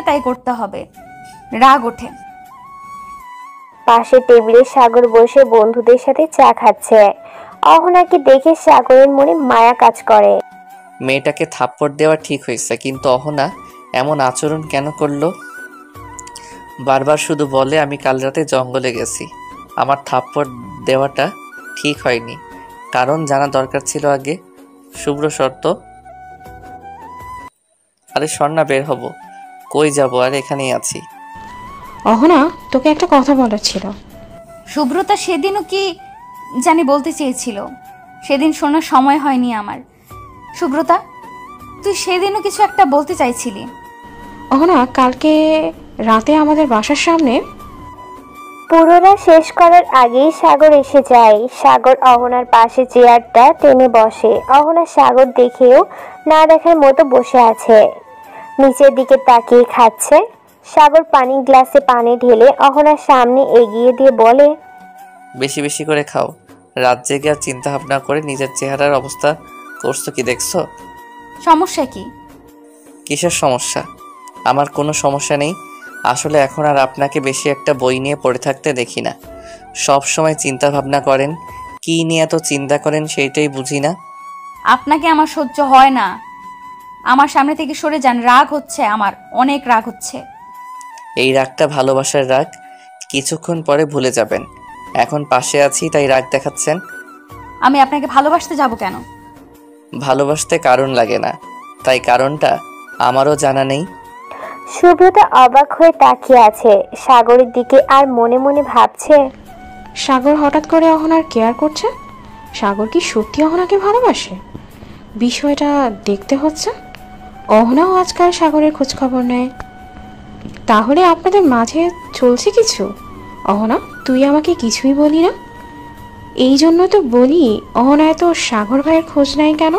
তাই করতে হবে, রাগ ওঠে। পাশে টেবিলে সাগর বসে বন্ধুদের সাথে চা খাচ্ছে। অহনাকে দেখে সাগরের মনে মায়া কাজ করে। মেয়েটাকে থাপ্পড় দেওয়া ঠিক হয়েছে, কিন্তু অহনা এমন আচরণ কেন করলো? বারবার শুধু বলে আমি কাল রাতে জঙ্গলে গেছি। আমার থাপ্পড় দেওয়াটা ঠিক হয়নি, কারণ জানা দরকার ছিল আগে। শুভ্র শর্ত। আরে স্বর্ণা, বের হব। কই যাব? আর এখানেই আছি। অহনা, তোকে একটা কথা বলার ছিল। শুভ্রতা সেদিনও কি জানি বলতে চেয়েছিল, সেদিন শোনার সময় হয়নি আমার। শুভ্রতা, তুই সেদিনও কিছু একটা বলতে চাইছিলি। অহনা, কালকে রাতে আমাদের বাসার সামনে। পুরোটা শেষ করার আগেই সাগর এসে যায়। সাগর অহনার পাশে চেয়ারটা টেনে বসে। অহনা সাগর দেখেও না দেখার মতো বসে আছে, নিচের দিকে তাকিয়ে খাচ্ছে। সাগর পানি গ্লাসে পানি ঢেলে অহনার সামনে এগিয়ে দিয়ে বলে, বেশি বেশি করে খাও। রাত জেগে আর চিন্তা ভাবনা করে নিজের চেহারার অবস্থা করছো কি দেখছো? সমস্যা কি? কিসের সমস্যা? আমার কোনো সমস্যা নেই। আসলে এখন আর আপনাকে বেশি একটা বই নিয়ে পড়ে থাকতে দেখি না। সব সময় চিন্তা ভাবনা করেন। কি নিয়ে এত চিন্তা করেন সেইটাই বুঝি না। আপনাকে আমার সহ্য হয় না। আমার সামনে থেকে সরে যান, রাগ হচ্ছে, আমার অনেক রাগ হচ্ছে। এই রাগটা ভালোবাসার রাগ, কিছুক্ষণ পরে ভুলে যাবেন। এখন পাশে আছি তাই রাগ দেখাচ্ছেন। আমি আপনাকে ভালোবাসতে যাব কেন? ভালোবাসতে কারণ লাগে না, তাই কারণটা আমারও জানা নেই। শুভ্রতা অবাক হয়ে তাকিয়ে আছে সাগরের দিকে আর মনে মনে ভাবছে, সাগর হঠাৎ করে অহনার কেয়ার করছে। সাগর কি সত্যি অহনাকে ভালোবাসে? বিষয়টা দেখতে হচ্ছে। অহনাও আজকাল সাগরের খোঁজ খবর নেয়। তাহলে আপনাদের মাঝে চলছে কিছু? অহনা, তুই আমাকে কিছুই বলি না। এই জন্য তো বলি, অহনা এত সাগর ভাইয়ের খোঁজ নেয় কেন?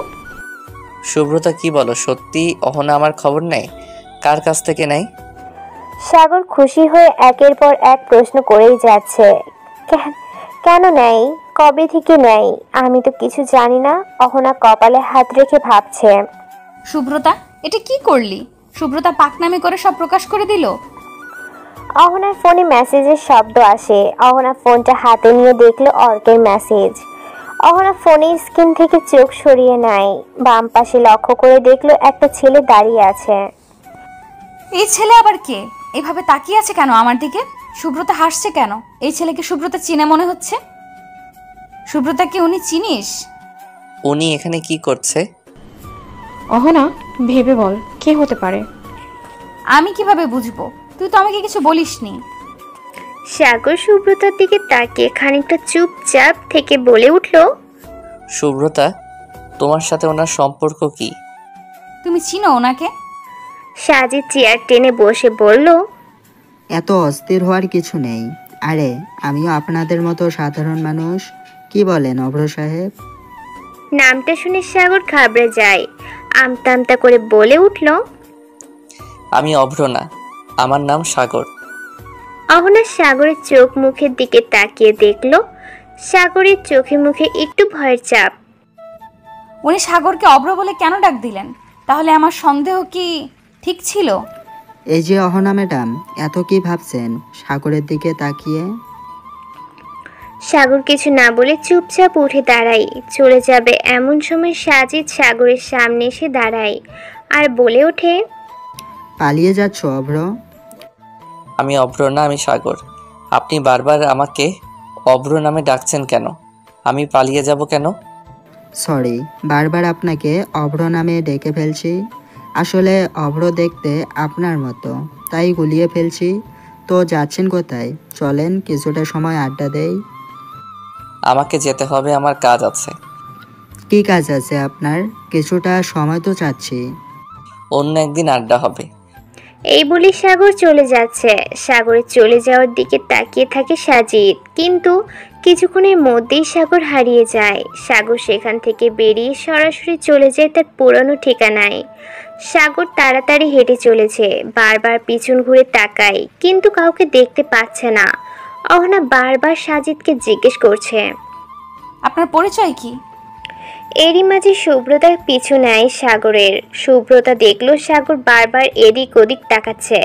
শুভ্রতা, কি বলো? সত্যি অহনা আমার খবর নেয়? কার কাছ থেকে নেয়? সাগর খুশি হয়ে একের পর এক প্রশ্ন করেই যাচ্ছে। কেন নেই? কবে থেকে নেই? আমি তো কিছু জানি না। অহনা কপালে হাত রেখে ভাবছে। শুভ্রতা, এটা কি করলি? শুভ্রতা পাকনামি করে সব প্রকাশ করে দিল। অহনার ফোনে মেসেজের শব্দ আসে। অহনা ফোনটা হাতে নিয়ে দেখলো অর্কের মেসেজ। অহনা ফোনের স্ক্রিন থেকে চোখ সরিয়ে নেয়। বাম পাশে লক্ষ্য করে দেখলো একটা ছেলে দাঁড়িয়ে আছে। এই ছেলে আবার কে? এভাবে তাকিয়ে আছে কেন আমার দিকে? শুভ্রতা হাসছে কেন? এই ছেলেকে শুভ্রতা চিনে মনে হচ্ছে। শুভ্রতাকে উনি চিনিস? উনি এখানে কি করছে? অহনা, ভেবে বল, কে হতে পারে? আমি কিভাবে বুঝবো? তুই তো আমাকে কিছু বলিসনি। সাগর শুভ্রতার দিকে তাকিয়ে খানিকটা চুপচাপ থেকে বলে উঠল, শুভ্রতা, তোমার সাথে ওনার সম্পর্ক কি? তুমি চিনো ওনাকে? সাজিদ চেয়ার টেনে বসে বলল, এত অস্থির হওয়ার কিছু নেই। আরে, আমিও আপনাদের মতো সাধারণ মানুষ। কি বলেন অভ্র সাহেব? নামটা শুনে সাগর ঘাবড়ে যায়। আমতা আমতা করে বলে উঠল, আমি অভ্র না, আমার নাম সাগর। অহনা সাগরের চোখ মুখের দিকে তাকিয়ে দেখলো সাগরের চোখে মুখে একটু ভয়ের ছাপ। উনি সাগরকে অভ্র বলে কেন ডাক দিলেন? তাহলে আমার সন্দেহ কি ঠিক ছিল? এই যে অহনা ম্যাডাম, এত কি ভাবছেন সাগরের দিকে তাকিয়ে? সাগর কিছু না বলে চুপচাপ উঠে দাঁড়ায়। চলে যাবে এমন সময় সাজিদ সাগরের সামনে এসে দাঁড়ায় আর বলে ওঠে, পালিয়ে যাচ্ছ অভ্র? আমি অভ্র না, আমি সাগর। আপনি বারবার আমাকে অভ্র নামে ডাকছেন কেন? আমি পালিয়ে যাব কেন? সরি, বারবার আপনাকে অভ্র নামে ডেকে ফেলছি। আসলে অভ্র দেখতে আপনার মতো, তাই গুলিয়ে ফেলছি। তো যাচ্ছেন কোথায়? চলেন কিছুটা সময় আড্ডা দেই। আমাকে যেতে হবে, আমার কাজ আছে। কি কাজ আছে আপনার? কিছুটা সময় তো চাচ্ছি। অন্য একদিন আড্ডা হবে। এই বলে সাগর চলে যাচ্ছে। সাগরের চলে যাওয়ার দিকে তাকিয়ে থাকে সাজিদ, কিন্তু কিছুক্ষণের মধ্যেই সাগর হারিয়ে যায়। সাগর সেখান থেকে বেরিয়ে সরাসরি চলে যায় তার পুরনো ঠিকানায়। সাগর তাড়াতাড়ি হেঁটে চলেছে, বারবার পিছন ঘুরে তাকায়, কিন্তু কাউকে দেখতে পাচ্ছে না। অহনা বারবার সাজিদকে জিজ্ঞেস করছে, আপনার পরিচয় কি? এরই মাঝে সুব্রতা পিছু নেয় সাগরের। সুব্রতা দেখলো সাগর বারবার এদিক ওদিক তাকাচ্ছে।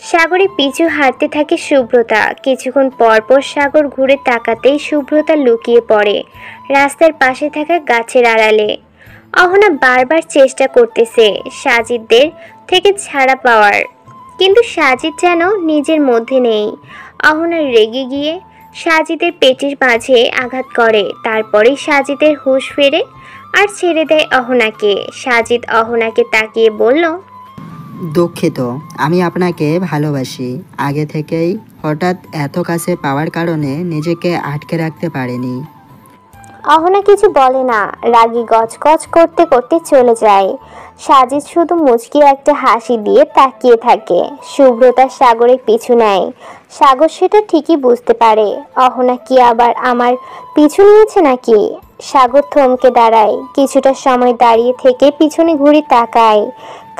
সাগরের পিছু হাঁটতে থাকে সুব্রতা। কিছুক্ষণ পর পর সাগর ঘুরে তাকাতেই সুব্রতা লুকিয়ে পড়ে রাস্তার পাশে থাকা গাছের আড়ালে। অহনা বারবার চেষ্টা করতেছে সাজিদদের থেকে ছাড়া পাওয়ার, কিন্তু সাজিদ যেন নিজের মধ্যে নেই। অহনা রেগে গিয়ে সাজিদের পেটের মাঝে আঘাত করে। তারপরেই সাজিদের হুঁশ ফেরে আর ছেড়ে দেয় অহনাকে। সাজিদ অহনাকে তাকিয়ে বলল, দুঃখিত, আমি আপনাকে ভালোবাসি আগে থেকেই। হঠাৎ এত কাছে পাওয়ার কারণে নিজেকে আটকে রাখতে পারিনি। অহনা কিছু বলে না, রাগী গজগজ করতে করতে চলে যায়। সাজিদ শুধু মুচকি একটা হাসি দিয়ে তাকিয়ে থাকে। সুব্রতা সাগরের পিছু নেয়। সাগর সেটা ঠিকই বুঝতে পারে অহনা কি আবার আমার পিছু নিয়েছে নাকি। সাগর থমকে দাঁড়ায়, কিছুটা সময় দাঁড়িয়ে থেকে পিছনে ঘুরে তাকায়।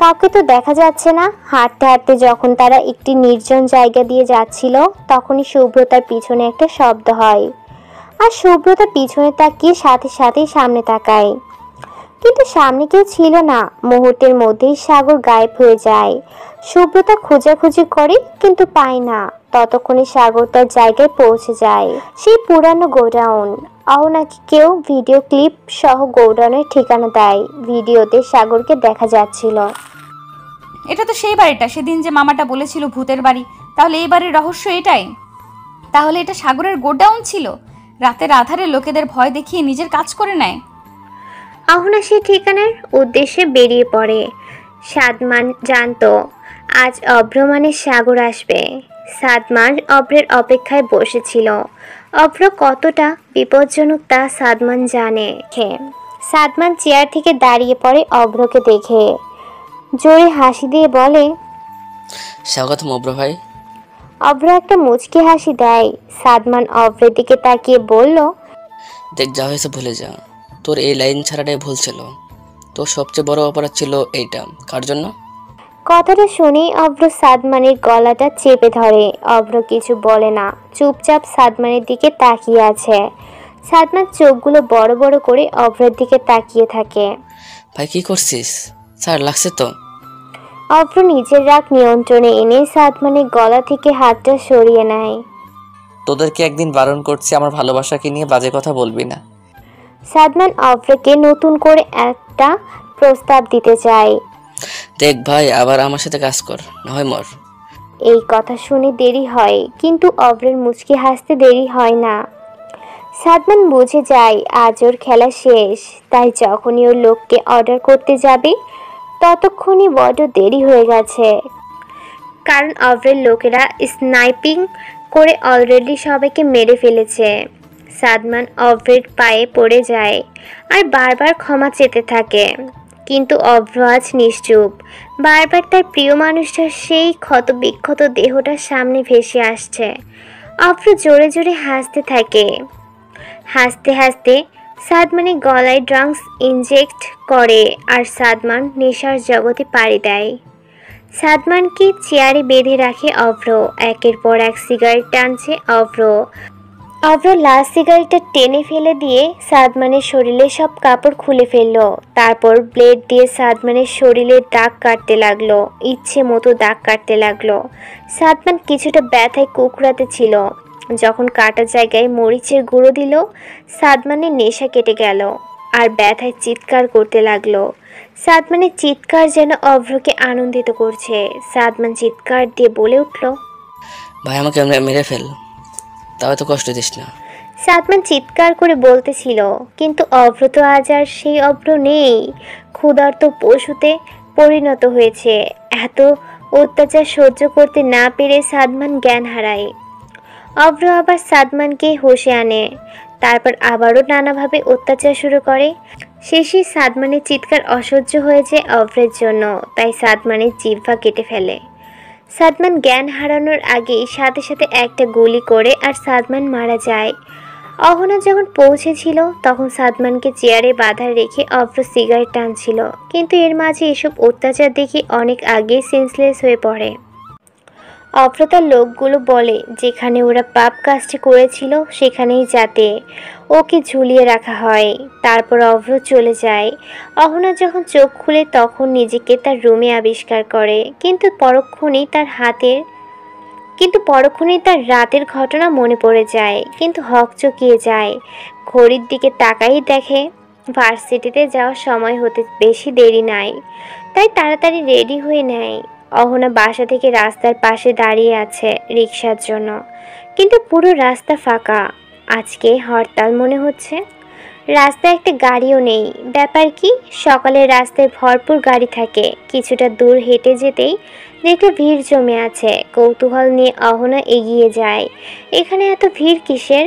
কাউকে তো দেখা যাচ্ছে না। হাঁটতে হাঁটতে যখন তারা একটি নির্জন জায়গা দিয়ে যাচ্ছিল তখনই সুব্রতার পিছনে একটা শব্দ হয়। আর সুব্রতা পিছনে তাকিয়ে সাথে সাথেই সামনে তাকায়, কিন্তু সামনে কেউ ছিল না। মুহূর্তের মধ্যেই সাগর গায়েব হয়ে যায়। সুব্রতা খোঁজাখুঁজি করে কিন্তু পায় না। ততক্ষণে সাগর তার জায়গায় পৌঁছে যায়, সেই পুরানো গোডাউন। অহনাকে কেউ ভিডিও ক্লিপ সহ গোডাউনের ঠিকানা দেয়। ভিডিওতে সাগরকে দেখা যাচ্ছিল। এটা তো সেই বাড়িটা, সেদিন যে মামাটা বলেছিল ভূতের বাড়ি। তাহলে এই বাড়ির রহস্য এটাই? তাহলে এটা সাগরের গোডাউন ছিল? রাতের আধারে লোকেদের ভয় দেখিয়ে নিজের কাজ করে নেয়। অহনা সে ঠিকানার উদ্দেশ্যে বেরিয়ে পড়ে। সাদমান জানতো আজ অভ্র মানে সাগর আসবে। সাদমান অভ্রের অপেক্ষায় বসেছিল। অভ্র কতটা বিপজ্জনক তা সাদমান জানে। সাদমান চেয়ার থেকে দাঁড়িয়ে পড়ে অভ্রকে দেখে। জোরে হাসি দিয়ে বলে, স্বাগতম অভ্র ভাই। অভ্র একটা মুচকি হাসি দেয়। সাদমান অভ্রের দিকে তাকিয়ে বলল, দেখ, যা হয়েছে ভুলে যা। তোর এই লাইন ছাড়াটাই ভুল ছিল। তোর সবচেয়ে বড় অপরাধ ছিল এইটা। কার জন্য? কথাটা শুনেই অভ্র সাদমানের গলাটা চেপে ধরে। অভ্র কিছু বলে না, চুপচাপ সাদমানের দিকে তাকিয়ে আছে। সাদমান চোখগুলো বড় বড় করে অভ্রের দিকে তাকিয়ে থাকে। ভাই কি করছিস? স্যার লাগছে তো? অভ্র নিজের রাগ নিয়ন্ত্রণে এনে সাদমানের গলা থেকে হাতটা সরিয়ে নেয়। তোদেরকে একদিন বারণ করছি আমার ভালোবাসাকে নিয়ে বাজে কথা বলবি না। সাদমান অভ্রকে নতুন করে একটা প্রস্তাব দিতে চায়। দেখ ভাই, আবার আমার সাথে কাজ কর, না হয় মর। এই কথা শুনে দেরি হয়, কিন্তু অভ্রের মুচকি হাসতে দেরি হয় না। সাদমান বুঝে যায় আজ ওর খেলা শেষ। তাই যখনই ওর লোককে অর্ডার করতে যাবে ততক্ষণই বড় দেরি হয়ে গেছে। কারণ অভ্রের লোকেরা স্নাইপিং করে অলরেডি সবাইকে মেরে ফেলেছে। সাদমান অভ্রের পায়ে পড়ে যায় আর বারবার ক্ষমা চেতে থাকে। কিন্তু অভ্র আজ নিশ্চুপ। বারবার তার প্রিয় মানুষটার সেই ক্ষত বিক্ষত দেহটা সামনে ভেসে আসছে। অভ্র জোরে জোরে হাসতে থাকে। হাসতে হাসতে সাদমানের গলায় ড্রাগস ইনজেক্ট করে আর সাদমান নেশার জগতে পাড়ি দেয়। সাদমানকে চেয়ারে বেঁধে রাখে অভ্র। একের পর এক সিগারেট টানছে অভ্র। অভ্র লাস্ট সিগারেটটা টেনে ফেলে দিয়ে সাদমানের শরীরে সব কাপড় খুলে ফেললো। তারপর ব্লেড দিয়ে সাদমানের শরীরে দাগ কাটতে লাগলো, ইচ্ছে মতো দাগ কাটতে লাগলো। সাদমান কিছুটা ব্যথায় কুকড়াতে ছিল। যখন কাটা জায়গায় মরিচের গুঁড়ো দিল, সাদমানের নেশা কেটে গেল আর ব্যথায় চিৎকার করতে লাগলো। সাদমানের চিৎকার যেন অভ্রকে আনন্দিত করছে। সাদমান চিৎকার দিয়ে বলে উঠল, ভাই আমাকে মেরে ফেল, তাও তো কষ্ট দিস না। সাদমান চিৎকার করে বলতেছিল, কিন্তু অভ্র তো আজ আর সেই অভ্র নেই। ক্ষুধার্ত পশুতে পরিণত হয়েছে। এত অত্যাচার সহ্য করতে না পেরে সাদমান জ্ঞান হারায়। অভ্র আবার সাদমানকে হোশে আনে, তারপর আবারও নানাভাবে অত্যাচার শুরু করে। শেষে সাদমানের চিৎকার অসহ্য হয়ে যায় অভ্রের জন্য, তাই সাদমানের জিহ্বা কেটে ফেলে। সাদমান জ্ঞান হারানোর আগেই সাথে সাথে একটা গুলি করে আর সাদমান মারা যায়। অহনা যখন পৌঁছেছিল তখন সাদমানকে চেয়ারে বাঁধা রেখে অভ্র সিগারেট টানছিল, কিন্তু এর মাঝে এসব অত্যাচার দেখে অনেক আগেই সেন্সলেস হয়ে পড়ে। অভ্রতার লোকগুলো বলে যেখানে ওরা পাপ কাজটি করেছিল সেখানেই যাতে ওকে ঝুলিয়ে রাখা হয়। তারপর অভ্র চলে যায়। অহনা যখন চোখ খুলে তখন নিজেকে তার রুমে আবিষ্কার করে, কিন্তু পরক্ষণেই তার রাতের ঘটনা মনে পড়ে যায়, কিন্তু হকচকিয়ে যায়। ঘড়ির দিকে তাকাই দেখে ভার্সিটিতে যাওয়ার সময় হতে বেশি দেরি নাই, তাই তাড়াতাড়ি রেডি হয়ে নেয়। অহনা বাসা থেকে রাস্তার পাশে দাঁড়িয়ে আছে রিক্সার জন্য, কিন্তু পুরো রাস্তা ফাঁকা। আজকে হরতাল মনে হচ্ছে। রাস্তায় একটা গাড়িও নেই। ব্যাপার কি? সকালে রাস্তায় ভরপুর গাড়ি থাকে। কিছুটা দূর হেঁটে যেতেই দেখে ভিড় জমে আছে। কৌতূহল নিয়ে অহনা এগিয়ে যায়। এখানে এত ভিড় কিসের?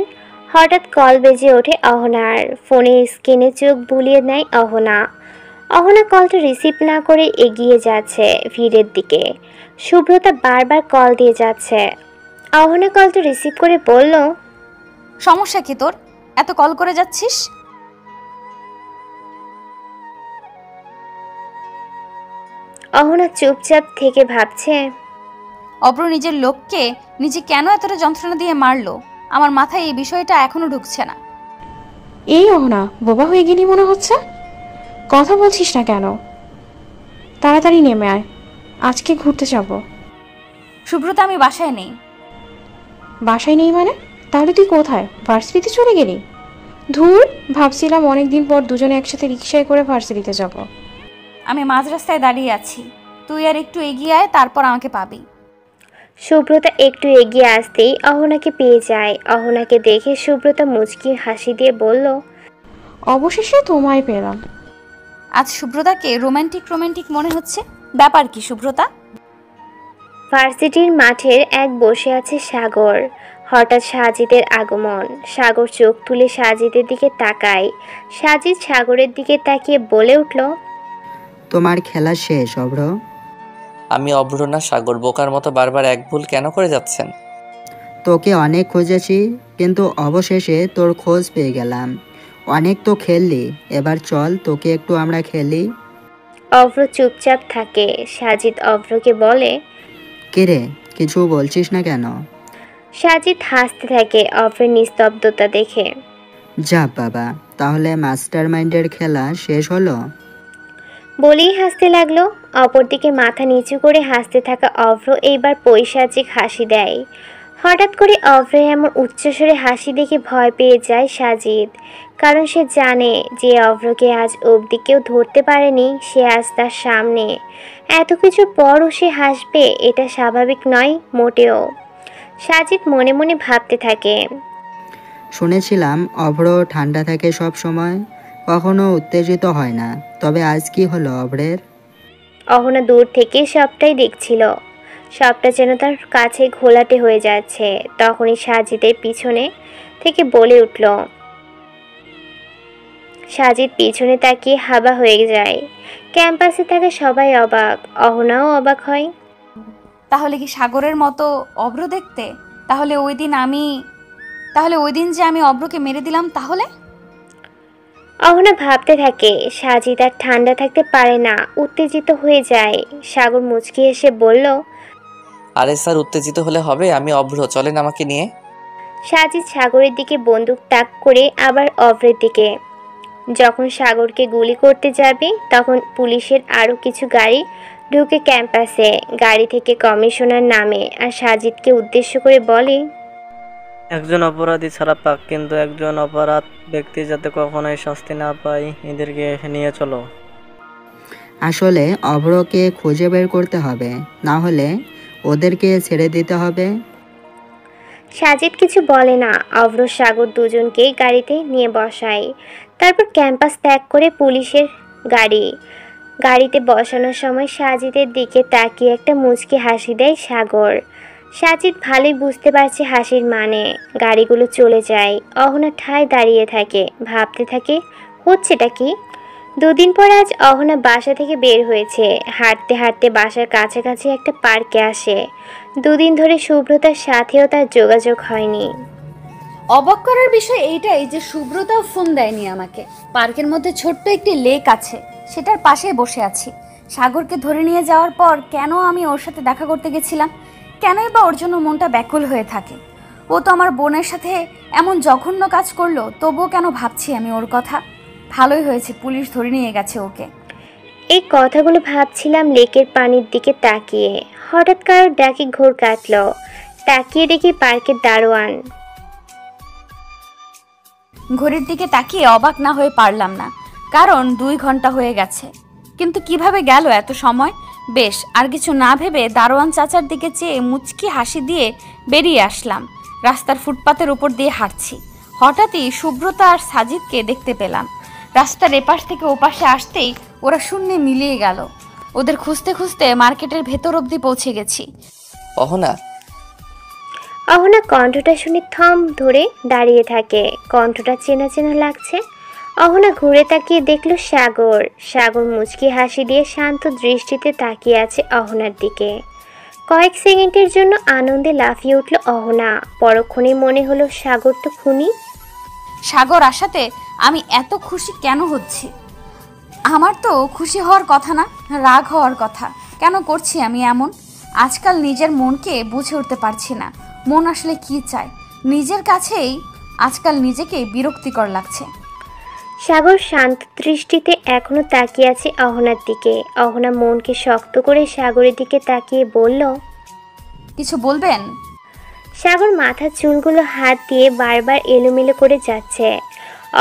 হঠাৎ কল বেজে ওঠে অহনার। ফোনের স্ক্রিনে চোখ বুলিয়ে নেয় অহনা। অহনা কলটা রিসিভ না করে এগিয়ে যাচ্ছে ভিড়ের দিকে। শুভ্রতা বারবার কল দিয়ে যাচ্ছে। অহনা কলটা রিসিভ করে বলল, সমস্যা কি তোর? এত কল করে যাচ্ছিস? অহনা চুপচাপ থেকে ভাবছে, অব্র নিজের লোককে নিজে কেন এতটা যন্ত্রণা দিয়ে মারলো? আমার মাথায় এই বিষয়টা এখনো ঢুকছে না। এই অহনা, বোবা হয়ে গেলি মনে হচ্ছে। কথা বলছিস না কেন? তাড়াতাড়ি নেমে আয়, আজকে ঘুরতে যাব। শুভ্রতা, আমি বাসায় নেই। বাসায় নেই মানে? তাহলে তুই কোথায়? ভার্সিটিতে চলে গেলি? ধুর, ভাবছিলাম অনেকদিন পর দুজনে একসাথে রিক্সায় করে ভার্সিটিতে যাব। আমি মাঝ রাস্তায় দাঁড়িয়ে আছি, তুই আর একটু এগিয়ে আয়, তারপর আমাকে পাবি। শুভ্রতা একটু এগিয়ে আসতেই অহনাকে পেয়ে যায়। অহনাকে দেখে শুভ্রতা মুচকি হাসি দিয়ে বলল, অবশেষে তোমায় পেলাম। আজ শুভ্রতাকে রোমান্টিক রোমান্টিক মনে হচ্ছে। ব্যাপার কি শুভ্রতা? ভার্সিটির মাঠের এক বসে আছে সাগর। হঠাৎ সাজিদের আগমন। সাগর চোখ তুলে সাজিদের দিকে তাকায়। সাজিদ সাগরের দিকে তাকিয়ে বলে উঠল, তোমার খেলা শেষ অভ্র? আমি অভ্র না সাগর, বোকার মতো বারবার এক ভুল কেন করে যাচ্ছেন? তোকে অনেক খুঁজেছি, কিন্তু অবশেষে তোর খোঁজ পেয়ে গেলাম। অনেক তো খেললি, এবার চল তোকে একটু আমরা খেলি। অভ্র চুপচাপ থাকে। সাজিদ অভ্রকে বলে, কিরে, কিছু বলছিস না কেন? সাজিদ হাসতে থাকে অভ্রের নিস্তব্ধতা দেখে। যা বাবা, তাহলে মাস্টার মাইন্ডের খেলা শেষ হলো? বলেই হাসতে লাগলো। অপরদিকে মাথা নিচু করে হাসতে থাকা অভ্র এইবার পৈশাচিক হাসি দেয়। হঠাৎ করে অভ্রের এমন উচ্চস্বরে হাসি দেখে ভয় পেয়ে যায় সাজিদ, কারণ সে জানে যে অভ্রকে আজ অবধি কেউ ধরতে পারেনি, সে আজ তার সামনে। এত কিছুর পরও সে হাসবে, এটা স্বাভাবিক নয় মোটেও। সাজিদ মনে মনে ভাবতে থাকে, শুনেছিলাম অভ্র ঠান্ডা থাকে সব সময়, কখনো উত্তেজিত হয় না। তবে আজ কি হলো অভ্রের? অহনা দূর থেকে সবটাই দেখছিল। সবটা যেন তার কাছে ঘোলাটে হয়ে যাচ্ছে। তখনই সাজিদের পিছনে থেকে বলে উঠল। সাজিদ পিছনে তাকিয়ে হাবা হয়ে যায়। ক্যাম্পাসে থাকা সবাই অবাক, অহনাও অবাক হয়। তাহলে কি সাগরের মতো অভ্র দেখতে? তাহলে ওই দিন যে আমি অভ্রকে মেরে দিলাম, তাহলে? অহনা ভাবতে থাকে। সাজিদ আর ঠান্ডা থাকতে পারে না, উত্তেজিত হয়ে যায়। সাগর মুচকি এসে বলল, আরে স্যার, উত্তেজিত হলে হবে? আমি অভ্র, চলেন আমাকে নিয়ে। সাজিদ সাগরের দিকে বন্দুক তাক করে আবার অভ্রের দিকে। যখন সাগরকে গুলি করতে যাবে তখন পুলিশের আরও কিছু গাড়ি ঢুকে ক্যাম্পাসে। গাড়ি থেকে কমিশনার নামে আর সাজিদকে উদ্দেশ্য করে বলে, একজন অপরাধী ছাড়া পাক, কিন্তু একজন অপরাধ ব্যক্তি যাতে কখনোই শাস্তি না পায়, এদেরকে নিয়ে চলো। আসলে অভ্রকে খুঁজে বের করতে হবে, না হলে ওদেরকে ছেড়ে দিতে হবে। সাজিদ কিছু বলে না। অভ্র সাগর দুজনকে গাড়িতে নিয়ে বসায়। তারপর ক্যাম্পাস ত্যাগ করে পুলিশের গাড়িতে বসানোর সময় সাজিদের দিকে তাকিয়ে একটা মুচকি হাসি দেয় সাগর। সাজিদ ভালোই বুঝতে পারছে হাসির মানে। গাড়িগুলো চলে যায়। অহনা ঠায় দাঁড়িয়ে থাকে, ভাবতে থাকে হচ্ছেটা কি। দুদিন পর আজ অহনা বাসা থেকে বের হয়েছে। হাঁটতে হাঁটতে বাসার কাছাকাছি একটা পার্কে আসে। দুদিন ধরে শুভ্রতার সাথেও তার যোগাযোগ হয়নি। অবাক করার বিষয় এইটাই যে শুভ্রতাও ফোন দেয়নি আমাকে। পার্কের মধ্যে ছোট্ট একটি লেক আছে, সেটার পাশে বসে আছি। সাগরকে ধরে নিয়ে যাওয়ার পর কেন আমি ওর সাথে দেখা করতে গেছিলাম, কেনই বা ওর জন্য মনটা ব্যাকুল হয়ে থাকে। ও তো আমার বোনের সাথে এমন জঘন্য কাজ করলো, তবুও কেন ভাবছি আমি ওর কথা। ভালোই হয়েছে পুলিশ ধরে নিয়ে গেছে ওকে। এই কথাগুলো ভাবছিলাম লেকের পানির দিকে তাকিয়ে। হঠাৎ কারোর ডাকে ঘোর কাটলো। তাকিয়ে দেখি পার্কের দারোয়ান। ঘড়ির দিকে তাকিয়ে অবাক না হয়ে পারলাম না, কারণ 2 ঘন্টা হয়ে গেছে। কিন্তু কিভাবে গেল এত সময়? বেশ, আর কিছু না ভেবে দারোয়ান চাচার দিকে চেয়ে মুচকি হাসি দিয়ে বেরিয়ে আসলাম। রাস্তার ফুটপাতের উপর দিয়ে হাঁটছি, হঠাৎই সুব্রতা আর সাজিদকে দেখতে পেলাম। রাস্তার এপাশ থেকে ওপাশে আসতেই ওরা শূন্যে মিলিয়ে গেল। ওদের খুঁজতে খুঁজতে মার্কেটের ভেতর অবধি পৌঁছে গেছি। অহনা, অহনা কণ্ঠটা শুনে থম ধরে দাঁড়িয়ে থাকে। কণ্ঠটা চেনা চেনা লাগছে। অহনা ঘুরে তাকিয়ে দেখল সাগর। সাগর মুচকি হাসি দিয়ে শান্ত দৃষ্টিতে তাকিয়ে আছে অহনার দিকে। কয়েক সেকেন্ডের জন্য আনন্দে লাফিয়ে উঠল অহনা। পরক্ষণে মনে হলো সাগর তো খুনি। সাগর আসাতে আমি এত খুশি কেন হচ্ছি? আমার তো খুশি হওয়ার কথা না, রাগ হওয়ার কথা। কেন করছি আমি এমন? আজকাল নিজের মনকে বুঝে উঠতে পারছি না। মন আসলে কি চায়? নিজের কাছেই আজকাল নিজেকে বিরক্তিকর লাগছে। সাগর শান্ত দৃষ্টিতে এখনো তাকিয়ে আছে অহনার দিকে। অহনা মনকে শক্ত করে সাগরের দিকে তাকিয়ে বলল, কিছু বলবেন? সাগর মাথার চুলগুলো হাত দিয়ে বারবার এলোমেলো করে যাচ্ছে।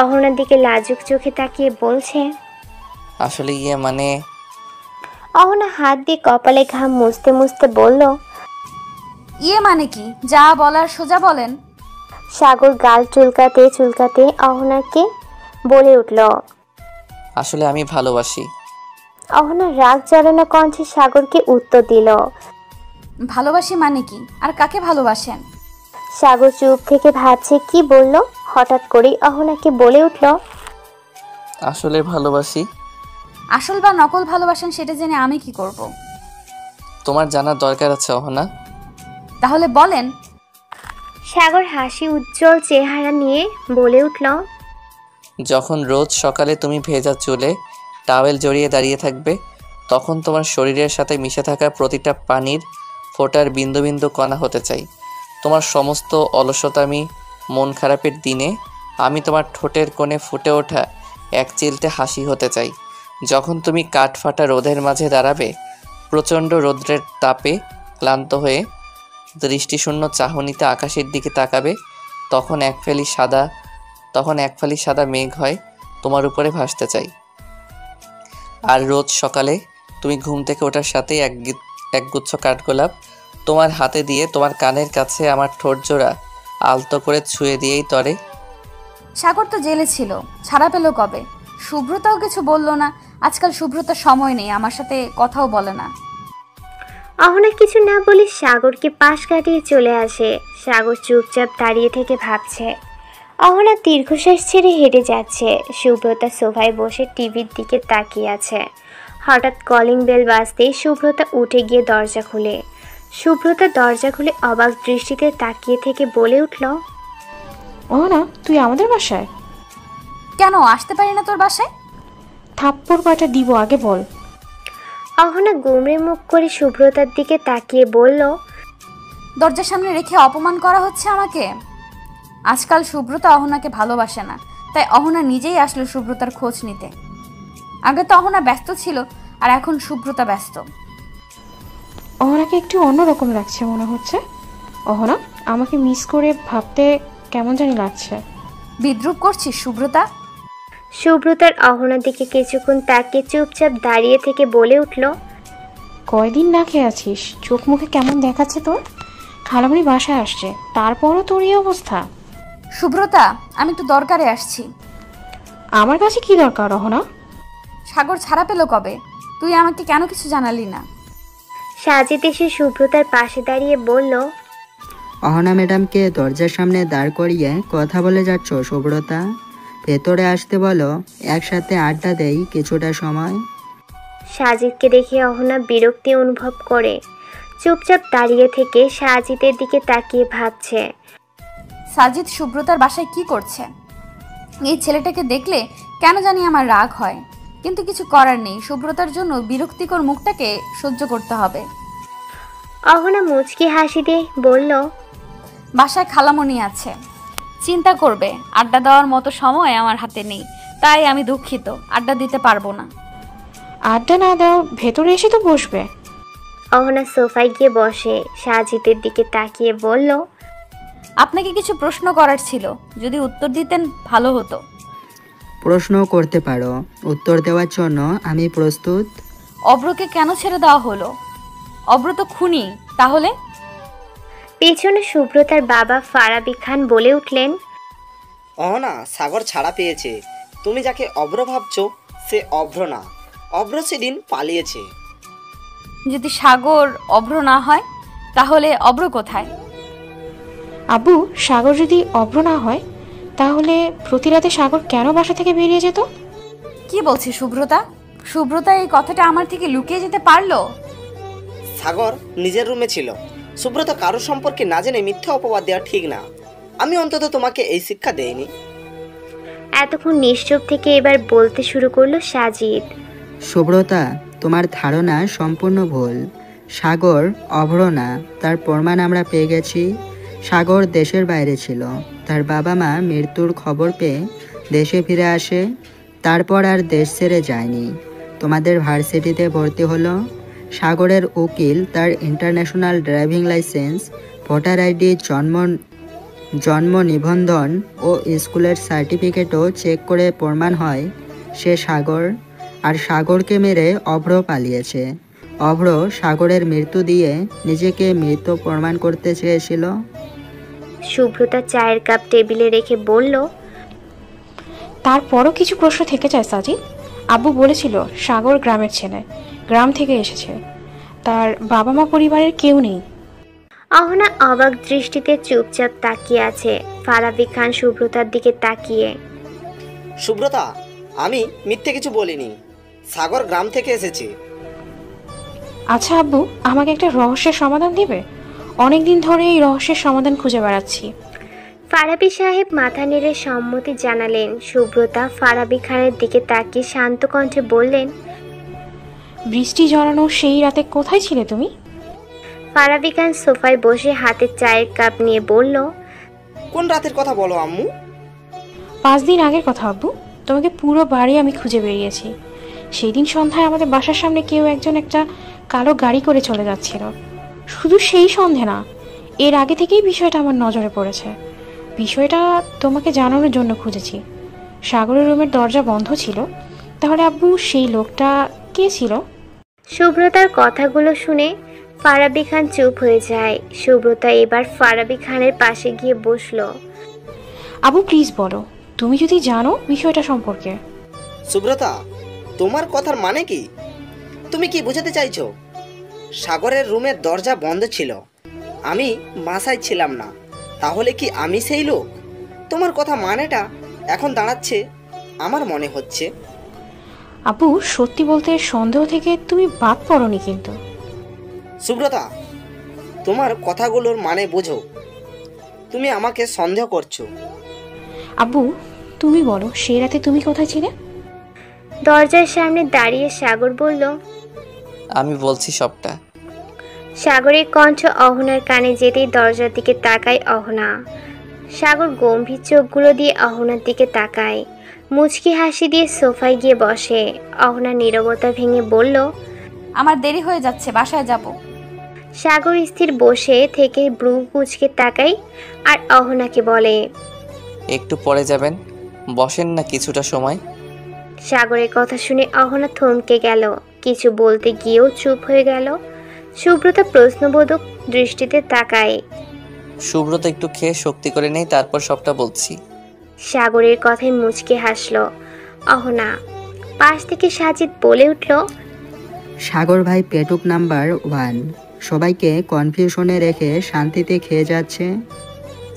অহনার দিকে লাজুক চোখে তাকিয়ে বলছে, আসলে মানে অহনা হাত দিয়ে কপালে ঘাম মুছতে মুছতে বলল, মানে কি? যা বলার সোজা বলেন। সাগর গাল চুলকাতে চুলকাতে অহনাকে বলে উঠল, আসলে আমি ভালোবাসি। অহনা রাগ জ্বালানো কণ্ঠে সাগরকে উত্তর দিল। ভালোবাসি মানে কি? আর কাকে ভালোবাসেন? সাগর চুপ থেকে ভাবছে কি বলল। হঠাৎ করেই অহনাকে বলে উঠল, আসলে ভালোবাসি। আসল বা নকল ভালোবাসেন সেটা জেনে আমি কি করব? তোমার জানার দরকার আছে অহনা। তাহলে বলেন। সাগর হাসি উজ্জ্বল চেহারা নিয়ে বলে উঠল, যখন রোজ সকালে তুমি ভেজা চুলে টাওয়েল জড়িয়ে দাঁড়িয়ে থাকবে, তখন তোমার শরীরের সাথে মিশে থাকা প্রতিটা পানির ফোঁটার বিন্দু বিন্দু কণা হতে চাই। তোমার সমস্ত অলসতামি মন খারাপের দিনে আমি তোমার ঠোঁটের কোণে ফুটে ওঠা এক চিলতে হাসি হতে চাই। যখন তুমি কাঠফাটা রোদের মাঝে দাঁড়াবে, প্রচণ্ড রৌদ্রের তাপে ক্লান্ত হয়ে দৃষ্টিশূন্য চাহনিতে আকাশের দিকে তাকাবে, তখন এক ফালি সাদা মেঘ হয় তোমার উপরে ভাসতে চাই। আর রোজ সকালে তুমি ঘুম থেকে ওঠার সাথে একগুচ্ছ কাঠগোলাপ তোমার হাতে দিয়ে তোমার কানের কাছে আমার ঠোঁট জোড়া আলতো করে ছুঁয়ে দিয়েই তরে। সাগর তো জেলে ছিল, ছাড়া পেল কবে? শুভ্রতাও কিছু বলল না। আজকাল শুভ্রতার সময় নেই, আমার সাথে কথাও বলে না। অহনা কিছু না বলে সাগরকে পাশ কাটিয়ে চলে আসে। সাগর চুপচাপ দাঁড়িয়ে থেকে ভাবছে। অহনা দীর্ঘশ্বাস ছেড়ে হেঁটে যাচ্ছে। সুব্রতা সোফায় বসে টিভির দিকে তাকিয়ে আছে। হঠাৎ কলিং বেল বাজতেই সুব্রতা উঠে গিয়ে দরজা খুলে। সুব্রতা দরজা খুলে অবাক দৃষ্টিতে তাকিয়ে থেকে বলে উঠল, অহনা, তুই আমাদের বাসায়? কেন আসতে পারি না তোর বাসায়? থাপ্পড় কয়টা দিব আগে বল। অহনা গুমড়ে মুখ করে সুব্রতার দিকে তাকিয়ে বলল, দরজার সামনে রেখে অপমান করা হচ্ছে আমাকে। আজকাল সুব্রতা অহনাকে ভালোবাসে না, তাই অহনা নিজেই আসলো সুব্রতার খোঁজ নিতে। আগে তো অহনা ব্যস্ত ছিল, আর এখন সুব্রতা ব্যস্ত। অহনাকে একটু অন্যরকম লাগছে মনে হচ্ছে। অহনা, আমাকে মিস করে ভাবতে কেমন জানি লাগছে। বিদ্রুপ করছিস সুব্রতা? সুব্রতার অহনার দিকে কিছুক্ষণ তাকিয়ে চুপচাপ দাঁড়িয়ে থেকে বলে উঠল, কয়দিন না খেয়ে আছিস? চোখ মুখে কেমন দেখাচ্ছে তোর? খালামণি বাসায় আসছে, তারপরও তোর এই অবস্থা। সুব্রতা, আমি একটু দরকারে আসছি। আমার কাছে কি দরকার অহনা? সাগর ছাড়া পেল কবে? তুই আমাকে কেন কিছু জানালি না? সাজিদ এসে সুব্রতার পাশে দাঁড়িয়ে বলল, অহনা ম্যাডামকে দরজার সামনে দাঁড় করিয়ে কথা বলে যাচ্ছ সুব্রতা? ভেতরে আসতে বলো, একসাথে আড্ডা দেই কিছুটা সময়। সাজিদকে দেখে অহনা বিরক্তি অনুভব করে। চুপচাপ দাঁড়িয়ে থেকে সাজিদের দিকে তাকিয়ে ভাবছে। সাজিদ সুব্রতার বাসায় কি করছে? এই ছেলেটাকে দেখলে কেন জানি আমার রাগ হয়, কিন্তু কিছু করার নেই। সুব্রতার জন্য বিরক্তিকর মুখটাকে সহ্য করতে হবে। অহনা মুচকি হাসি দিয়ে বলল, বাসায় খালামণি আছে, চিন্তা করবে। আড্ডা দেওয়ার মতো সময় আমার হাতে নেই, তাই আমি দুঃখিত, আড্ডা দিতে পারবো না। আড্ডা না দাও, ভেতরে এসে তো বসবে। অহনা সোফায় গিয়ে বসে সাজিদের দিকে তাকিয়ে বলল, আপনাকে কিছু প্রশ্ন করার ছিল, যদি উত্তর দিতেন ভালো হতো। প্রশ্ন করতে পারো, উত্তর দেওয়ার জন্য আমি প্রস্তুত। অব্রকে কেন ছেড়ে দেওয়া হলো? অব্র তো খুনি, তাহলে? পেছনে সুব্রতার বাবা ফারাবি খান বলে উঠলেন, অহনা, সাগর ছাড়া পেয়েছে। তুমি যাকে অভ্র ভাবছো সে অভ্র না, অভ্র সেদিন পালিয়েছে। যদি সাগর অব্র না হয়, তাহলে অব্র কোথায়? আব্বু, সাগর যদি অভ্র না হয় তাহলে প্রতি রাতে সাগর কেন বাসা থেকে বেরিয়ে যেত? কি বলছি সুব্রতা? সুব্রতা এই কথাটা আমার থেকে লুকিয়ে যেতে পারলো? সাগর নিজের রুমে ছিল। সুব্রত কারো সম্পর্কে না জেনে মিথ্যা অপবাদ দেওয়া ঠিক না। আমি অন্তত তোমাকে এই শিক্ষা দেইনি। এতক্ষণ নিশ্চুপ থেকে এবার বলতে শুরু করলো সাজিদ। সুব্রতা, তোমার ধারণা সম্পূর্ণ ভুল। সাগর অভ্র না, তার প্রমাণ আমরা পেয়ে গেছি। সাগর দেশের বাইরে ছিল, তার বাবা মা মৃত্যুর খবর পেয়ে দেশে ফিরে আসে, তারপর আর দেশ ছেড়ে যায়নি, তোমাদের ভার্সিটিতে ভর্তি হলো। সাগরের উকিল তার international driving licence, voter ID, জন্ম নিবন্ধন ও স্কুলের সার্টিফিকেটও চেক করে প্রমাণ হয় সে সাগর। আর সাগরকে মেরে অভ্র পালিয়েছে। অভ্র সাগরের মৃত্যু দিয়ে নিজেকে মৃত প্রমাণ করতে চেয়েছিল। সুব্রতা চায়ের কাপ টেবিলে রেখে বলল, তারপরও কিছু প্রশ্ন থেকে যায় সাজিদ। আব্বু বলেছিল সাগর গ্রামের ছেলে, গ্রাম থেকে এসেছে, তার বাবা মা পরিবারের কেউ নেই। অহনা অবাক দৃষ্টিতে চুপচাপ তাকিয়ে আছে ফারাবি খান সুব্রতার দিকে তাকিয়ে। সুব্রতা, আমি মিথ্যে কিছু বলিনি। সাগর গ্রাম থেকে এসেছে। আচ্ছা আব্বু, আমাকে একটা রহস্যের সমাধান দিবে? অনেকদিন ধরে এই রহস্যের সমাধান খুঁজে বেড়াচ্ছি। ফারাবি সাহেব মাথা নেড়ে সম্মতি জানালেন। সুব্রতা ফারাবি খানের দিকে তাকিয়ে শান্ত কণ্ঠে বললেন, বৃষ্টি জড়ানো সেই রাতে কোথায় ছিলে তুমি? ফারাবি খান সোফায় বসে হাতে চায়ের কাপ নিয়ে বলল, কোন রাতের কথা বলো আম্মু? 5 দিন আগের কথা আব্বু। তোমাকে পুরো বাড়ি আমি খুঁজে বেরিয়েছি। সেই দিন সন্ধ্যায় আমাদের বাসার সামনে কেউ একজন একটা কালো গাড়ি করে চলে যাচ্ছিল। শুধু সেই সন্ধে না, এর আগে থেকেই বিষয়টা আমার নজরে পড়েছে। বিষয়টা তোমাকে জানানোর জন্য খুঁজেছি। সাগরের রুমের দরজা বন্ধ ছিল, তাহলে আব্বু সেই লোকটা কে ছিল? সুব্রতার কথাগুলো শুনে ফারাবি খান চুপ হয়ে যায়। সুব্রতা এবার ফারাবি খানের পাশে গিয়ে বসলো। আব্বু প্লিজ বলো, তুমি যদি জানো বিষয়টা সম্পর্কে। সুব্রতা, তোমার কথার মানে কি? তুমি কি বোঝাতে চাইছো? সাগরের রুমের দরজা বন্ধ ছিল, আমি বাসায় ছিলাম না, তাহলে কি আমি সেই লোক? তোমার কথা মানেটা এখন দাঁড়াচ্ছে আমার মনে হচ্ছে। আব্বু সত্যি বলতে সন্দেহ থেকে তুমি বাদ পড়নি কিন্তু। সুব্রতা, তোমার কথাগুলোর মানে বোঝো। তুমি আমাকে সন্দেহ করছো। আব্বু তুমি বলো, সেই রাতে তুমি কোথায় ছিলে? দরজার সামনে দাঁড়িয়ে সাগর বলল, আমি বলছি সবটা। সাগরের কণ্ঠ অহনার কানে যেতেই দরজার দিকে তাকায় অহনা। সাগর গম্ভীর চোখগুলো দিয়ে অহনার দিকে তাকায়, মুচকি হাসি দিয়ে সোফায় গিয়ে বসে। অহনা নীরবতা ভেঙে বলল, আমার দেরি হয়ে যাচ্ছে, বাসায় যাব। সাগর স্থির বসে থেকে ব্রু কুঁচকে তাকায় আর অহনাকে বলে, একটু পরে যাবেন, বসেন না কিছুটা সময়। সাগরের কথা শুনে অহনা থমকে গেল, কিছু বলতে গিয়েও চুপ হয়ে গেল। সুব্রতা প্রশ্নবোধক দৃষ্টিতে তাকায়। সুব্রত একটু খেয়ে শক্তি করে নেই, তারপর সবটা বলছি। সাগরের কথায় মুচকে হাসলো অহনা। পাশ থেকে সাজিদ বলে উঠল, সাগর ভাই পেটুক নাম্বার 1, সবাইকে কনফিউশনে রেখে শান্তিতে খেয়ে যাচ্ছে।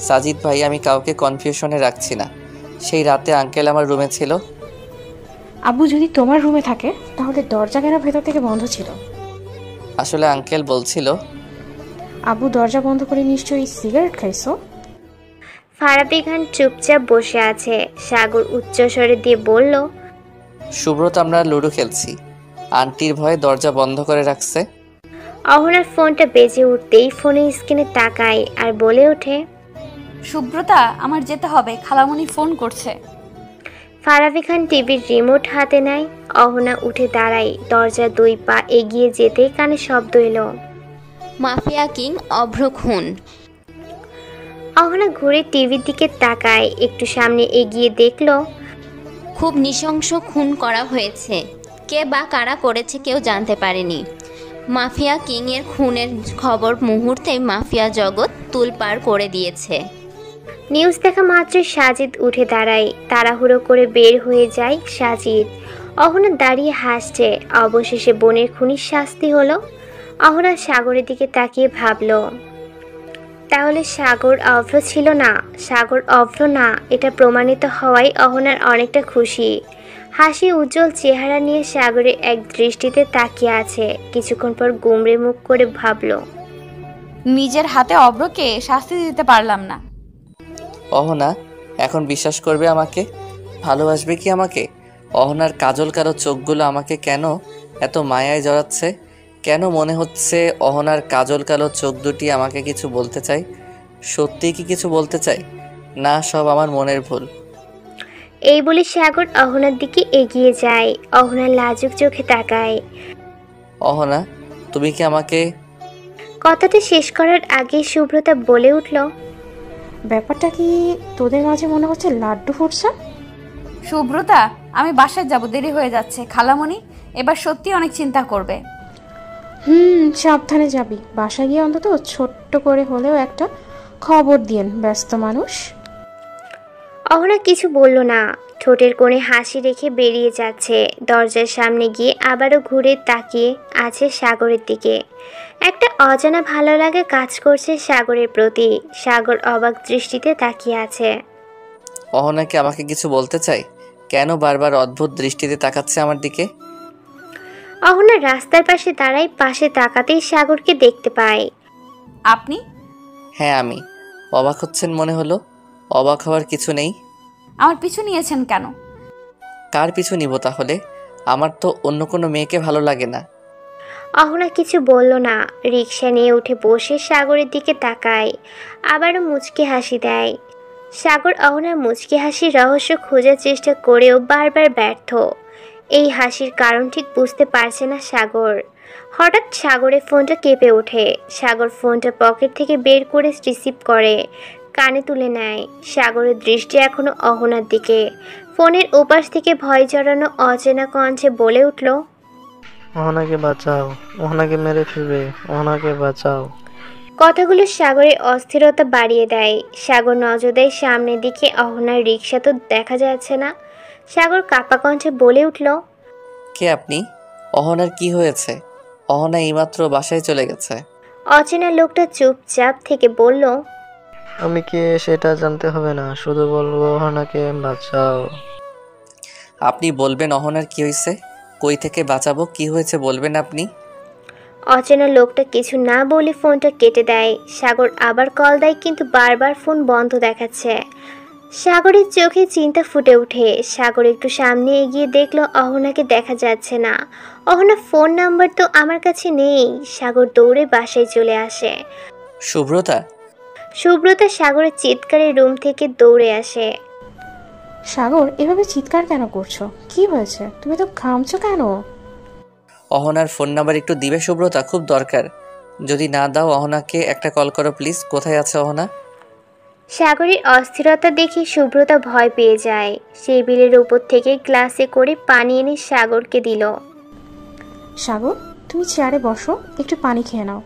সাজিদ ভাই, আমি কাউকে কনফিউশনে রাখছি না। সেই রাতে আঙ্কেল আমার রুমে ছিল। আব্বু যদি তোমার রুমে থাকে তাহলে দরজা কেন ভেতর থেকে বন্ধ ছিল? আসলে আঙ্কেল বলছিল। আব্বু দরজা বন্ধ করে নিশ্চয়ই সিগারেট খাইছো? ফারাবি খান চুপচাপ বসে আছে। সাগর উচ্চস্বরে দিয়ে বলল, সুব্রত আমরা লুডো খেলছি, আন্টির ভয়ে দরজা বন্ধ করে রাখছে। অহনার ফোনটা বেজে উঠতেই ফোনের স্ক্রিনে তাকায় আর বলে ওঠে, সুব্রতা, আমার যেতে হবে, খালামণি ফোন করছে। ফারাবি খান টিভির রিমোট হাতে নেয়। অহনা উঠে দাঁড়ায়। দরজা 2 পা এগিয়ে যেতেই কানে শব্দ এলো, মাফিয়া কিং অভ্র খুন। অহনা ঘুরে টিভির দিকে তাকায়। একটু সামনে এগিয়ে দেখলো খুব নৃশংস খুন করা হয়েছে। কে বা কারা করেছে কেউ জানতে পারেনি। মাফিয়া কিং এর খুনের খবর মুহূর্তে মাফিয়া জগৎ তুলপাড় করে দিয়েছে। নিউজ দেখা মাত্রই সাজিদ উঠে দাঁড়ায়। তাড়াহুড়ো করে বের হয়ে যায় সাজিদ। অহনা দাঁড়িয়ে হাসছে। অবশেষে বোনের খুনির শাস্তি হলো। অহনা সাগরের দিকে তাকিয়ে ভাবলো, তাহলে সাগর অভ্র ছিল না। সাগর অভ্র না, এটা প্রমাণিত হওয়ায় অহনার অনেকটা খুশি। হাসি উজ্জ্বল চেহারা নিয়ে সাগরের এক দৃষ্টিতে তাকিয়ে আছে। কিছুক্ষণ পর গুমড়ে মুখ করে ভাবলো, নিজের হাতে অভ্রকে শাস্তি দিতে পারলাম না। অহনা এখন বিশ্বাস করবে আমাকে? ভালোবাসবে কি আমাকে? অহনার কাজল কারো চোখগুলো আমাকে কেন এত মায়ায় জড়াচ্ছে? কেন মনে হচ্ছে অহনার কাজল কালো চোখ দুটি আমাকে কিছু বলতে চায়? সত্যিই কি কিছু বলতে চায়? না, সব আমার মনের ভুল। এই বলে সাগর অহনার দিকে এগিয়ে যায়। অহনা লাজুক চোখে তাকায়। অহনা, তুমি কি আমাকে... কথাটা শেষ করার আগে সুব্রতা বলে উঠল, ব্যাপারটা কি তোদের মাঝে মনে হচ্ছে লাড্ডু ফুটছে? সুব্রতা, আমি বাসায় যাব, দেরি হয়ে যাচ্ছে। খালামণি এবার সত্যি অনেক চিন্তা করবে। সাবধানে যাবি। বাসায় গিয়ে অন্তত ছোট্ট করে হলেও একটা খবর দিয়েন, ব্যস্ত মানুষ। অহনা কিছু বলল না। ঠোঁটের কোণে হাসি রেখে বেরিয়ে যাচ্ছে। দরজার সামনে গিয়ে আবারও ঘুরে তাকিয়ে আছে সাগরের দিকে। একটা অজানা ভালো লাগা কাজ করছে সাগরের প্রতি। সাগর অবাক দৃষ্টিতে তাকিয়ে আছে। অহনা কি আমাকে কিছু বলতে চাই? কেন বারবার অদ্ভুত দৃষ্টিতে তাকাচ্ছে আমার দিকে? অহনা রাস্তার পাশে দাঁড়ায়। পাশে তাকাতেই সাগরকে দেখতে পায়। আপনি? হ্যাঁ, আমি। অবাক হচ্ছেন মনে হলো। অবাক হওয়ার কিছু নেই। আমার পিছু নিয়েছেন কেন? কার পিছু নিব তাহলে? আমার তো অন্য কোনো মেয়েকে ভালো লাগে না। অহনা কিছু বলল না। রিকশা নিয়ে উঠে বসে সাগরের দিকে তাকায়। আবারও মুচকি হাসি দেয়। সাগর অহনার মুচকি হাসির রহস্য খোঁজার চেষ্টা করেও বারবার ব্যর্থ। এই হাসির কারণ ঠিক বুঝতে পারছে না সাগর। হঠাৎ সাগরের ফোনটা কেঁপে ওঠে। সাগর ফোনটা পকেট থেকে বের করে রিসিভ করে, কানে তুলে নেয়। সাগরের দৃষ্টি এখনো অহনার দিকে। ফোনের ওপাশ থেকে ভয় জড়ানো অচেনা কণ্ঠে বলে উঠল, অহনাকে বাঁচাও, অহনাকে মেরে ফেলবে, অহনাকে বাঁচাও। কথাগুলো সাগরের অস্থিরতা বাড়িয়ে দেয়। সাগর নজর দেয় সামনের দিকে। অহনার রিকশা তো দেখা যাচ্ছে না। সাগর কাঁপা কণ্ঠে বলে উঠল, কে আপনি? অহনার কি হয়েছে? অহনা এইমাত্র বাসায় চলে গেছে। অচেনা লোকটা চুপচাপ থেকে বলল, আমি কে সেটা জানতে হবে না, শুধু বলবো অহনাকে বাঁচাও। আপনি বলবেন অহনার কি হয়েছে? কই থেকে বাঁচাবো? কি হয়েছে বলবেন আপনি। অচেনা লোকটা কিছু না বলে ফোনটা কেটে দেয়। সাগর আবার কল দেয়, কিন্তু বারবার ফোন বন্ধ দেখাচ্ছে। সাগরের চোখে চিন্তা ফুটে ওঠে। সাগর একটু সামনে এগিয়ে দেখলো অহনাকে দেখা যাচ্ছে না। অহনা ফোন নাম্বার তো আমার কাছে নেই। সাগর দৌড়ে বাসায় চলে আসে। সুব্রতা? সুব্রতা সাগরের চিৎকারে রুম থেকে দৌড়ে আসে। সাগর, এভাবে চিৎকার কেন করছো? কি হয়েছে? তুমি তো ঘামছো কেন? অহনার ফোন নাম্বার একটু দিবে সুব্রতা? খুব দরকার। যদি না দাও অহনাকে একটা কল করো প্লিজ। কোথায় আছে অহনা? সাগরের অস্থিরতা দেখে সুব্রতা ভয় পেয়ে যায়। টেবিলের উপর থেকে গ্লাসে করে পানি এনে সাগরকে দিল। সাগর, তুমি চেয়ারে বসো, একটু পানি খেয়ে নাও।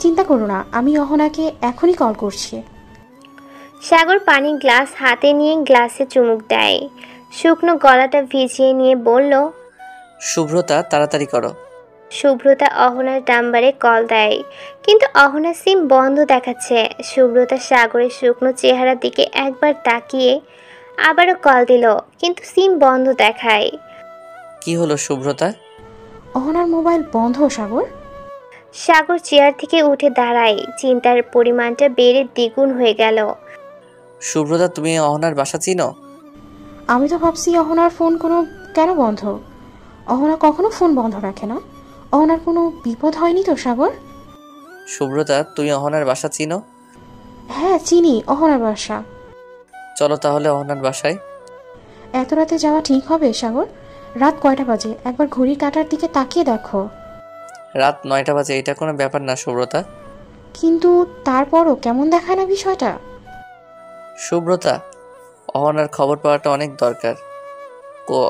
চিন্তা করো না, আমি অহনাকে এখনই কল করছি। সাগর পানি গ্লাস হাতে নিয়ে গ্লাসে চুমুক দেয়। শুকনো গলাটা ভিজিয়ে নিয়ে বলল, সুব্রতা, তাড়াতাড়ি করো। সুব্রতা অহনার নাম্বারে কল দেয়, কিন্তু অহনার সিম বন্ধ দেখাচ্ছে। সুব্রতা সাগরের শুকনো চেহারার দিকে একবার তাকিয়ে আবারও কল দিল, কিন্তু সিম বন্ধ দেখায়। কি হলো সুব্রতা? অহনার মোবাইল বন্ধ। সাগর? সাগর চেয়ার থেকে উঠে দাঁড়ায়। চিন্তার পরিমাণটা বেড়ে দ্বিগুণ হয়ে গেল। সুব্রতা, তুমি অহনার বাসা চিনো? আমি তো ভাবছি অহনার ফোন কেন বন্ধ। অহনা কখনো ফোন বন্ধ রাখে না। অহনার কোনো বিপদ হয়নি তো সাগর? সুব্রতা, তুই অহনার বাসা চিনো? হ্যাঁ চিনি, অহনার বাসা। চলো তাহলে অহনার বাসায়। এত রাতে যাওয়া ঠিক হবে সাগর? রাত কয়টা বাজে? একবার ঘড়ির কাঁটার দিকে তাকিয়ে দেখো। রাত 9টা বাজে, এটা কোনো ব্যাপার না সুব্রতা। কিন্তু তারপরও কেমন দেখায় না বিষয়টা? সুব্রতা, অহনার খবর পাওয়াটা অনেক দরকার।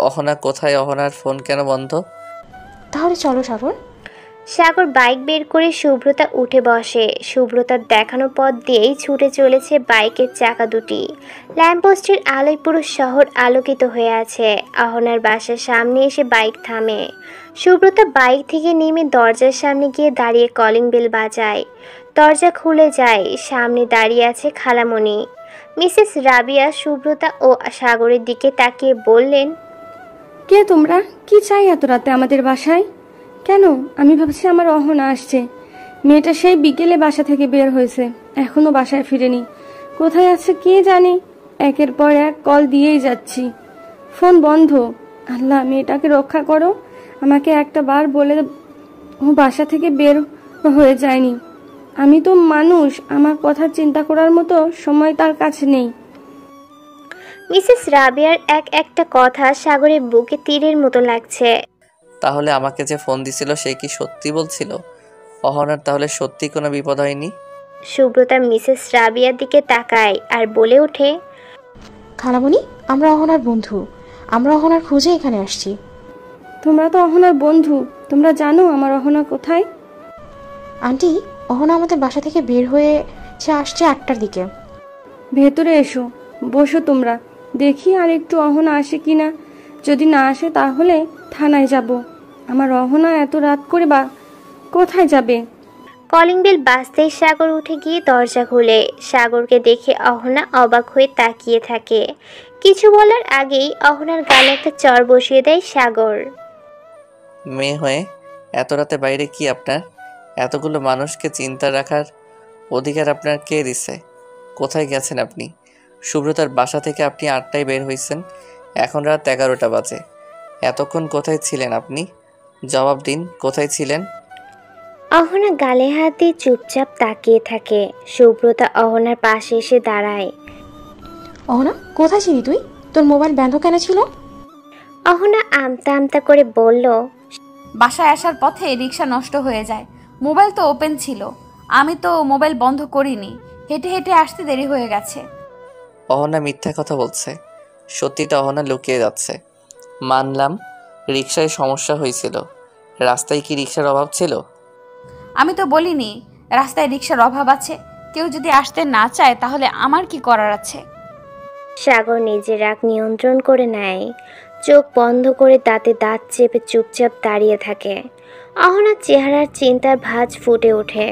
অহনা কোথায়? অহনার ফোন কেন বন্ধ? তাহলে চলো সাগর। সাগর বাইক বের করে সুব্রতা উঠে বসে। সুব্রতার দেখানো পথ দিয়েই ছুটে চলেছে বাইকের চাকা দুটি। ল্যাম্পপোস্টের আলোয় পুরো শহর আলোকিত হয়ে আছে। অহনার বাসার সামনে এসে বাইক থামে। সুব্রতা বাইক থেকে নেমে দরজার সামনে গিয়ে দাঁড়িয়ে কলিং বেল বাজায়। দরজা খুলে যায়। সামনে দাঁড়িয়ে আছে খালামণি। মিসেস রাবিয়া সুব্রতা ও সাগরের দিকে তাকিয়ে বললেন, কে তোমরা? কি চাই এত রাতে আমাদের বাসায়? কেন? আমি ভাবছি আমার অহনা আসছে। মেয়েটা সেই বিকেলে বাসা থেকে বের হয়েছে, এখনো বাসায় ফিরেনি। কোথায় আছে কে জানে। একের পর এক কল দিয়েই যাচ্ছি, ফোন বন্ধ। আল্লাহ, মেয়েটাকে রক্ষা করো। আমাকে একটা বার বলে ও বাসা থেকে বের হয়ে যায়নি। আমি তো মানুষ, আমার কথা চিন্তা করার মতো সময় তার কাছে নেই। মিসেস রাবিয়ার একটা কথা সাগরের বুকে তীরের মতো লাগছে। তাহলে আমাকে যে ফোন দিছিল সে কি সত্যি বলছিল? অহনার তাহলে সত্যি কোনো বিপদ হয়নি? সুব্রতা মিসেস রাবিয়ার দিকে তাকায় আর বলে ওঠে, খালামণি, আমরা অহনার বন্ধু। আমরা অহনার খোঁজে এখানে আসছি। তোমরা তো অহনার বন্ধু, তোমরা জানো আমার অহনা কোথায়? আন্টি, অহনা আমাদের বাসা থেকে বের হয়ে আসছে 8টার দিকে। ভেতরে এসো, বসো তোমরা, দেখি আর একটু অহনা আসে কিনা। যদি না আসে তাহলে থানায় যাব। আমার অহনা এত রাত করে বা কোথায় যাবে? কলিং বেল বাজতেই সাগর উঠে গিয়ে দরজা খুলে। সাগরকে দেখে অহনা অবাক হয়ে তাকিয়ে থাকে। কিছু বলার আগেই অহনার গালে একটা চড় বসিয়ে দেয় সাগর। মেয়ে হয়ে এত রাতে বাইরে কি আপনার? এতগুলো মানুষকে চিন্তা রাখার অধিকার আপনার কে দিছে? কোথায় গেছেন আপনি? সুব্রতার বাসা থেকে আপনি 8টায় বের হয়েছেন, এখন রাত 11টা বাজে। এতক্ষণ কোথায় ছিলেন আপনি? জবাব দিন, কোথায় ছিলেন? অহনা গালে হাত দিয়ে চুপচাপ তাকিয়ে থাকে। সুব্রতা অহনার পাশে এসে দাঁড়ায়। অহনা, কোথায় ছিলি তুই? তোর মোবাইল বন্ধ কেন ছিল? অহনা আমতা আমতা করে বলল, বাসায় আসার পথে রিক্সা নষ্ট হয়ে যায়, মোবাইল তো ওপেন ছিল, আমি তো মোবাইল বন্ধ করিনি, হেঁটে হেঁটে আসতে দেরি হয়ে গেছে। অহনা মিথ্যা কথা বলছে, সত্যিটা অহনা লুকিয়ে যাচ্ছে। মানলাম রিক্সায় সমস্যা হয়েছিল, রাস্তায় কি রিক্সার অভাব ছিল? আমি তো বলিনি রাস্তায় রিক্সার অভাব আছে। কেউ যদি আসতে না চায় তাহলে আমার কি করার আছে? সাগর নিজের রাগ নিয়ন্ত্রণ করে নেয়। চোখ বন্ধ করে দাঁতে দাঁত চেপে চুপচাপ দাঁড়িয়ে থাকে। অহনার চেহারার চিন্তার ভাঁজ ফুটে ওঠে।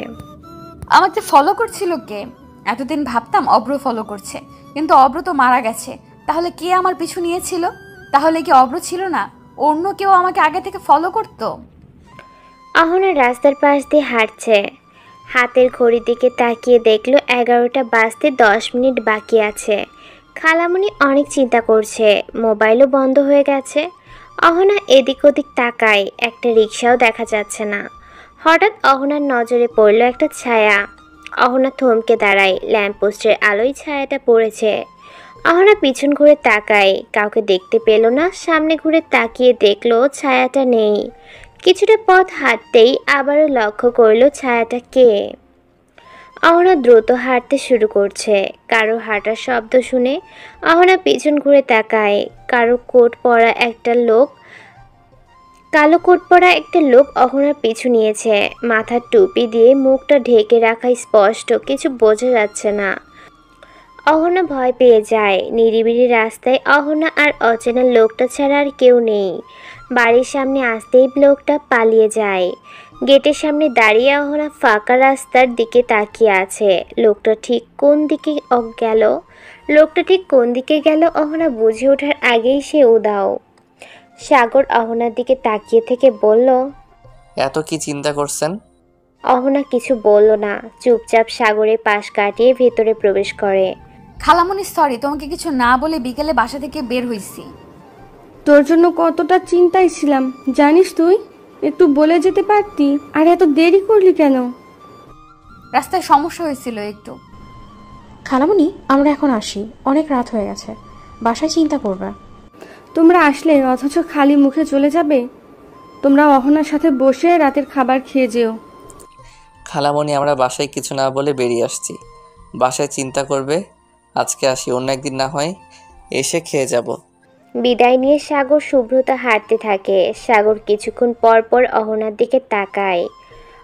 আমাকে ফলো করছিল কে? এতদিন ভাবতাম অব্র ফলো করছে, কিন্তু অব্র তো মারা গেছে। তাহলে কে আমার পিছু নিয়েছিল? তাহলে কি অব্র ছিল না, অন্য কেউ আমাকে আগে থেকে ফলো করতো? অহনা রাস্তার পাশ দিয়ে হাঁটছে। হাতের ঘড়ির দিকে তাকিয়ে দেখলো 11টা বাজতে 10 মিনিট বাকি আছে। খালামণি অনেক চিন্তা করছে, মোবাইলও বন্ধ হয়ে গেছে। অহনা এদিক ওদিক তাকায়, একটা রিক্সাও দেখা যাচ্ছে না। হঠাৎ অহনার নজরে পড়ল একটা ছায়া। অহনা থমকে দাঁড়ায়, ল্যাম্পপোস্টের আলোয় ছায়াটা পড়েছে। অহনা পিছন ঘুরে তাকায়, কাউকে দেখতে পেল না। সামনে ঘুরে তাকিয়ে দেখলো ছায়াটা নেই। কিছুটা পথ হাঁটতেই আবারও লক্ষ্য করলো ছায়াটা কে। অহনা দ্রুত হাঁটতে শুরু করছে। কারো হাঁটার শব্দ শুনে অহনা পিছন ঘুরে তাকায়। কালো কোট পরা একটা লোক অহনার পিছু নিয়েছে। মাথার টুপি দিয়ে মুখটা ঢেকে রাখা স্পষ্ট, কিছু বোঝা যাচ্ছে না। অহনা ভয় পেয়ে যায়। নিরিবিলি রাস্তায় অহনা আর অচেনা লোকটা ছাড়া আর কেউ নেই। বাড়ির সামনে আসতেই লোকটা পালিয়ে যায়। গেটের সামনে দাঁড়িয়ে অহনা ফাঁকা রাস্তার দিকে তাকিয়ে আছে। লোকটা ঠিক কোন দিকে গেল অহনা বুঝে ওঠার আগেই সে উধাও। সাগর অহনার দিকে তাকিয়ে থেকে বলল, এত কি চিন্তা করছেন? অহনা কিছু বলল না, চুপচাপ সাগরের পাশ কাটিয়ে ভেতরে প্রবেশ করে। খালামণি সরি, তোমাকে কিছু না বলে বিকেলে বাসা থেকে বের হইছি। তোর জন্য কতটা চিন্তায় ছিলাম জানিস তুই? একটু বলে যেতে পারতি, আর এত দেরি করলি কেন? রাস্তায় সমস্যা হয়েছিল একটু। খালামণি, আমরা এখন আসি, অনেক রাত হয়ে গেছে, বাসায় চিন্তা করবে। তোমরা আসলে অথচ খালি মুখে চলে যাবে? তোমরা অহনার সাথে বসে রাতের খাবার খেয়ে যেও। খালামণি, আমরা বাসায় কিছু না বলে বেরিয়ে আসছি। বাসায় চিন্তা করবে। আজকে আসি, অন্য একদিন না হয় এসে খেয়ে যাব। বিদায় নিয়ে সাগর শুভ্রতা হাঁটতে থাকে। সাগর কিছুক্ষণ পর পর অহনার দিকে তাকায়।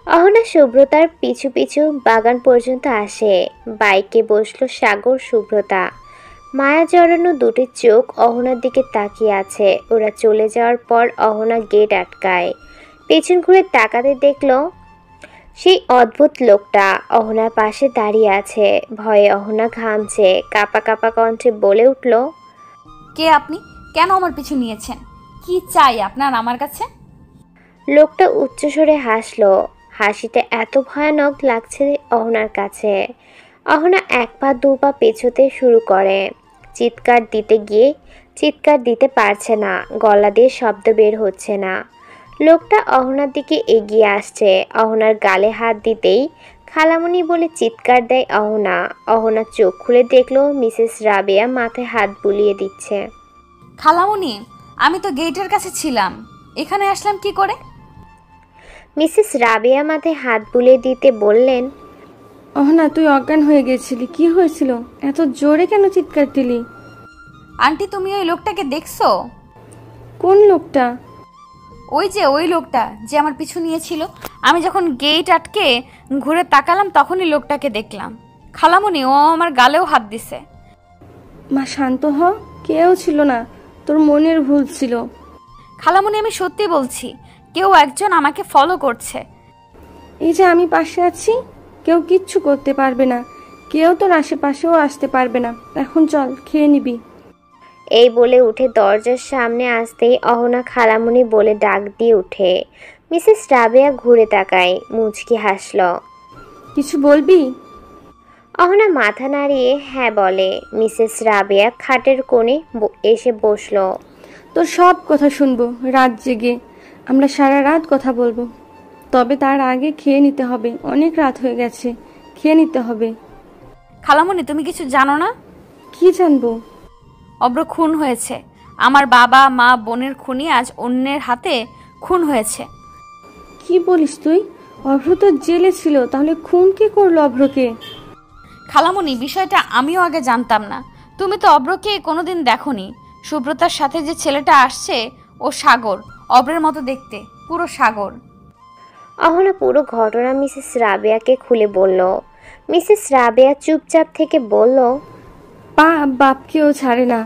অহনা শুভ্রতার পিছু পিছু বাগান পর্যন্ত আসে। বাইকে বসলো সাগর শুভ্রতা। মায়া জড়ানো দুটি চোখ অহনার দিকে তাকিয়ে আছে। ওরা চলে যাওয়ার পর অহনা গেট আটকায়। পেছন ঘুরে তাকাতে দেখলো সেই অদ্ভুত লোকটা অহনার পাশে দাঁড়িয়ে আছে। ভয়ে অহনা ঘামছে। কাঁপা কাঁপা কণ্ঠে বলে উঠল, কে আপনি? কেন আমার পিছু নিয়েছেন? কি চাই আপনার আমার কাছে? লোকটা উচ্চস্বরে হাসলো। হাসিটা এত ভয়ানক লাগছে অহনার কাছে। অহনা এক পা দু পা পেছোতে শুরু করে। চিৎকার দিতে গিয়ে চিৎকার দিতে পারছে না, গলা দিয়ে শব্দ বের হচ্ছে না। লোকটা অহনার দিকে এগিয়ে আসছে। অহনার গালে হাত দিতেই খালামণি বলে চিৎকার দেয় অহনা। অহনা চোখ খুলে দেখলো মিসেস রাবেয়া মাথায় হাত বুলিয়ে দিচ্ছে। খালামুনি, আমি তো গেটের কাছে ছিলাম, এখানে আসলাম কি করে? মিসেস রাবেয়া মাথায় হাত বুলিয়ে দিতে বললেন, অহনা, তুই অজ্ঞান হয়ে গেছিলি। কি হয়েছিল? এত জোরে কেন চিৎকার দিলি? আন্টি, তুমি ওই লোকটাকে দেখছো? কোন লোকটা? ওই লোকটা যে আমার পিছু নিয়েছিল। আমি যখন গেট আটকে ঘুরে তাকালাম তখনই লোকটাকে দেখলাম। খালামুনি, ও আমার গালেও হাত দিছে। মা, শান্ত হ। কেউ ছিল না, তোর মনের ভুল ছিল। খালামুনি, আমি সত্যি বলছি, কেউ একজন আমাকে ফলো করছে। এই যে আমি পাশে আছি, কেউ কিচ্ছু করতে পারবে না। কেউ তোর আশেপাশেও আসতে পারবে না। এখন চল, খেয়ে নিবি। এই বলে উঠে দরজার সামনে আসতেই অহনা খালামণি বলে ডাক দিয়ে উঠে। মিসেস রাবেয়া ঘুরে তাকায়, মুচকি হাসল। কিছু বলবি? অহনা মাথা নাড়িয়ে হ্যাঁ বলে। মিসেস রাবেয়া খাটের কোণে এসে বসলো। তোর সব কথা শুনবো রাত জেগে। আমরা সারা রাত কথা বলবো, তবে তার আগে খেয়ে নিতে হবে। অনেক রাত হয়ে গেছে, খেয়ে নিতে হবে। খালামুনি, তুমি কিছু জানো না? কি জানবো? অব্র খুন হয়েছে। আমার বাবা মা বোনের খুনি আজ অন্যের হাতে খুন হয়েছে। কি বলিস তুই? অভ্র তো জেলে ছিল, তাহলে খুন কে করলো অভ্রকে? খালামুনি, বিষয়টা আমিও আগে জানতাম না। তুমি তো অব্রকে কোনোদিন দেখোনি। সুব্রতার সাথে যে ছেলেটা আসছে ও সাগর, অব্রের মতো দেখতে, পুরো সাগর। অহনা পুরো ঘটনা মিসেস রাবেয়াকে খুলে বলল। মিসেস রাবেয়া চুপচাপ থেকে বলল, বাপকেও ছাড়ে না।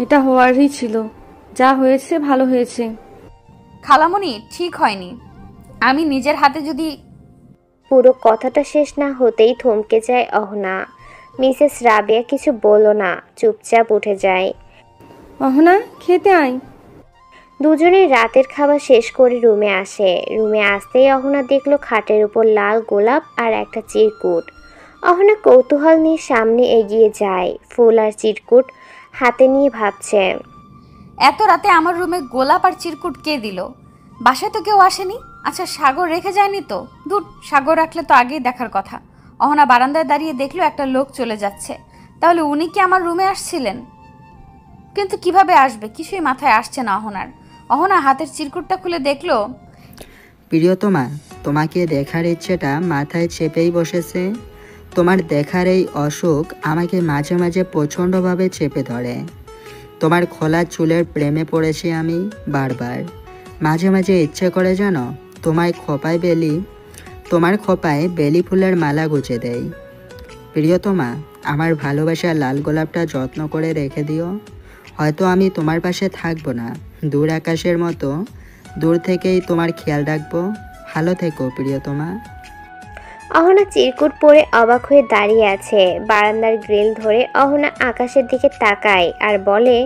এটা হওয়ারই ছিল। যা হয়েছে ভালো হয়েছে। খালামুনি, ঠিক হয়নি। আমি নিজের হাতে যদি... পুরো কথাটা শেষ না হতেই থমকে যায় অহনা। মিসেস রাবেয়া কিছু বলল না, চুপচাপ উঠে যায়। অহনা, খেতে আয়। দুজনে রাতের খাবার শেষ করে রুমে আসে। রুমে আসতেই অহনা দেখলো খাটের উপর লাল গোলাপ আর একটা চিরকুট। অহনা কৌতূহল নিয়ে সামনে এগিয়ে যায়। ফুল আর চিরকুট হাতে নিয়ে ভাবছে, এত রাতে আমার রুমে গোলাপ আর চিরকুট কে দিল? বাসায় তো কেউ আসেনি। আচ্ছা, সাগর রেখে যায়নি তো? দূর, সাগর রাখলে তো আগেই দেখার কথা। অহনা বারান্দায় দাঁড়িয়ে দেখলো একটা লোক চলে যাচ্ছে। তাহলে উনি কি আমার রুমে আসছিলেন? কিন্তু কিভাবে আসবে কিছুই মাথায় আসছে না অহনার। অহনা হাতের চিরকুটটা খুলে দেখলো। প্রিয়তমা, তোমাকে দেখার ইচ্ছেটা মাথায় চেপেই বসেছে। তোমার দেখার এই অসুখ আমাকে মাঝে মাঝে প্রচণ্ডভাবে চেপে ধরে। তোমার খোলা চুলের প্রেমে পড়েছি আমি বারবার। মাঝে মাঝে ইচ্ছে করে জানো, তোমার খোপায় বেলি ফুলের মালা গুঁজে দেই। প্রিয়তমা, আমার ভালোবাসার লাল গোলাপটা যত্ন করে রেখে দিও। হয়তো আমি তোমার পাশে থাকবো না, দূর আকাশের মতো দূর থেকেই তোমার খেয়াল রাখবো। ভালো থেকো প্রিয়তমা। অহনা চিরকুট পরে অবাক হয়ে দাঁড়িয়ে আছে। বারান্দার গ্রিল ধরে অহনা আকাশের দিকে তাকায় আর বলে,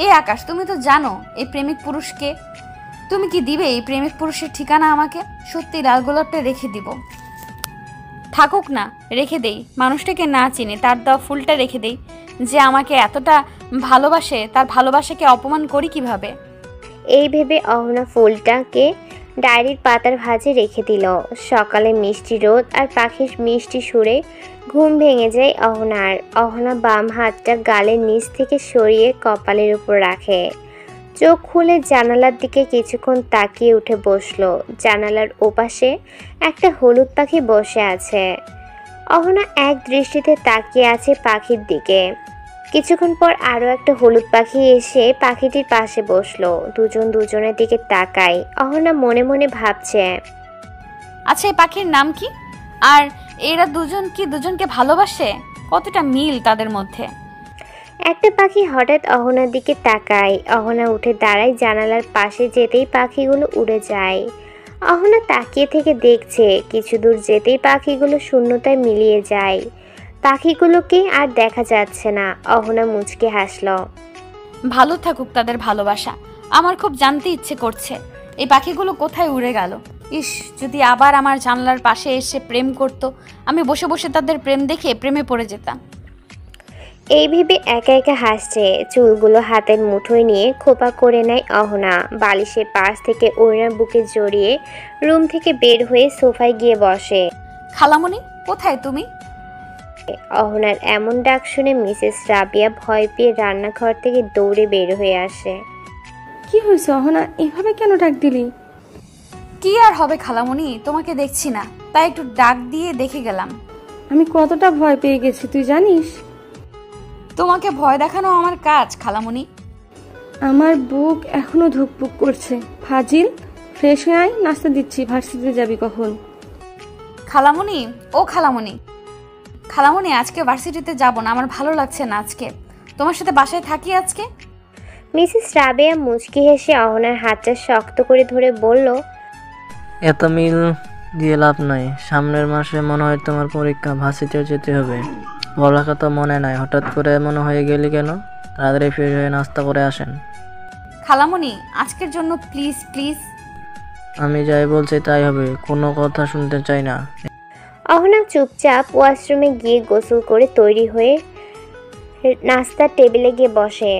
এই আকাশ, তুমি তো জানো এই প্রেমিক পুরুষকে। তুমি কি দিবে এই প্রেমিক পুরুষের ঠিকানা আমাকে? সত্যি লাল গোলাপটা রেখে দিব। থাকুক না, রেখে দেই। মানুষটাকে না চিনি, তার দেওয়া ফুলটা রেখে দেই। যে আমাকে এতটা ভালোবাসে, তার ভালোবাসাকে অপমান করি কিভাবে? এই ভেবে অহনা ফুলটাকে ডায়েরির পাতার ভাঁজে রেখে দিল। সকালে মিষ্টি রোদ আর পাখির মিষ্টি সুরে ঘুম ভেঙে যায় অহনার। অহনা বাম হাতটা গালের নিচ থেকে সরিয়ে কপালের উপর রাখে। চোখ খুলে জানালার দিকে কিছুক্ষণ তাকিয়ে উঠে বসলো। জানালার ওপাশে একটা হলুদ পাখি বসে আছে। অহনা এক দৃষ্টিতে তাকিয়ে আছে পাখির দিকে। কিছুক্ষণ পর আরও একটা হলুদ পাখি এসে পাখিটির পাশে বসলো। দুজন দুজনের দিকে তাকায়। অহনা মনে মনে ভাবছে, আচ্ছা এই পাখির নাম কি? আর এরা দুজন কি দুজনকে ভালোবাসে? কতটা মিল তাদের মধ্যে? একটা পাখি হঠাৎ অহনার দিকে তাকায়। অহনা উঠে দাঁড়ায়। জানালার পাশে যেতেই পাখিগুলো উড়ে যায়। অহনা তাকিয়ে থেকে দেখছে। কিছু দূর যেতেই পাখিগুলো শূন্যতায় মিলিয়ে যায়। পাখিগুলোকে আর দেখা যাচ্ছে না। অহনা মুচকে হাসলো। ভালো থাকুক তাদের ভালোবাসা। আমার খুব জানতে ইচ্ছে করছে এই পাখিগুলো কোথায় উড়ে গেল। ইস, যদি আবার আমার জানলার পাশে এসে প্রেম করতো, আমি বসে বসে তাদের প্রেম দেখে প্রেমে পড়ে যেতাম। এই ভেবে একা একা হাসছে। চুলগুলো হাতের মুঠোয় নিয়ে খোপা করে নেয় অহনা। বালিশের পাশ থেকে ওড়নার বুকে জড়িয়ে রুম থেকে বের হয়ে সোফায় গিয়ে বসে। খালামণি, কোথায় তুমি? অহনার এমন ডাক শুনে মিসেস রাবিয়া ভয় পেয়ে রান্নাঘর থেকে দৌড়ে বের হয়ে আসে। কি হয়েছে অহনা, এভাবে কেন ডাক দিলি? কি আর হবে খালামণি, তোমাকে দেখছি না তাই একটু ডাক দিয়ে দেখে গেলাম। আমি কতটা ভয় পেয়ে গেছি তুই জানিস? তোমাকে ভয় দেখানো আমার কাজ খালামণি। আমার বুক এখনো ধুকপুক করছে। ফাজিল, ফ্রেশ হয়ে আয়, নাস্তা দিচ্ছি। ভার্সিটিতে যাবি কখন? খালামণি, ও খালামণি, খালামণি আজকে ভার্সিটিতে যাব না, আমার ভালো লাগছে না আজকে। তোমার সাথে বাসায় থাকি আজকে। মিসেস রাবিয়া মুচকি হেসে অহনার হাতটা শক্ত করে ধরে বলল, এত মিল দিয়ে লাভ নাই। সামনের মাসে মনে হয় তোমার পরীক্ষা, ভার্সিটিতে যেতে হবে। পড়ালেখা তো মনে নাই, হঠাৎ করে এমন হয়ে গেলি কেন? তাড়াতাড়ি ফ্রেশ হয়ে নাস্তা করে আসেন। খালামণি আজকের জন্য প্লিজ প্লিজ। আমি যাই বলছি তাই হবে, কোনো কথা শুনতে চাই না। অহনা চুপচাপ ওয়াশরুমে গিয়ে গোসল করে তৈরি হয়ে নাস্তার টেবিলে গিয়ে বসে।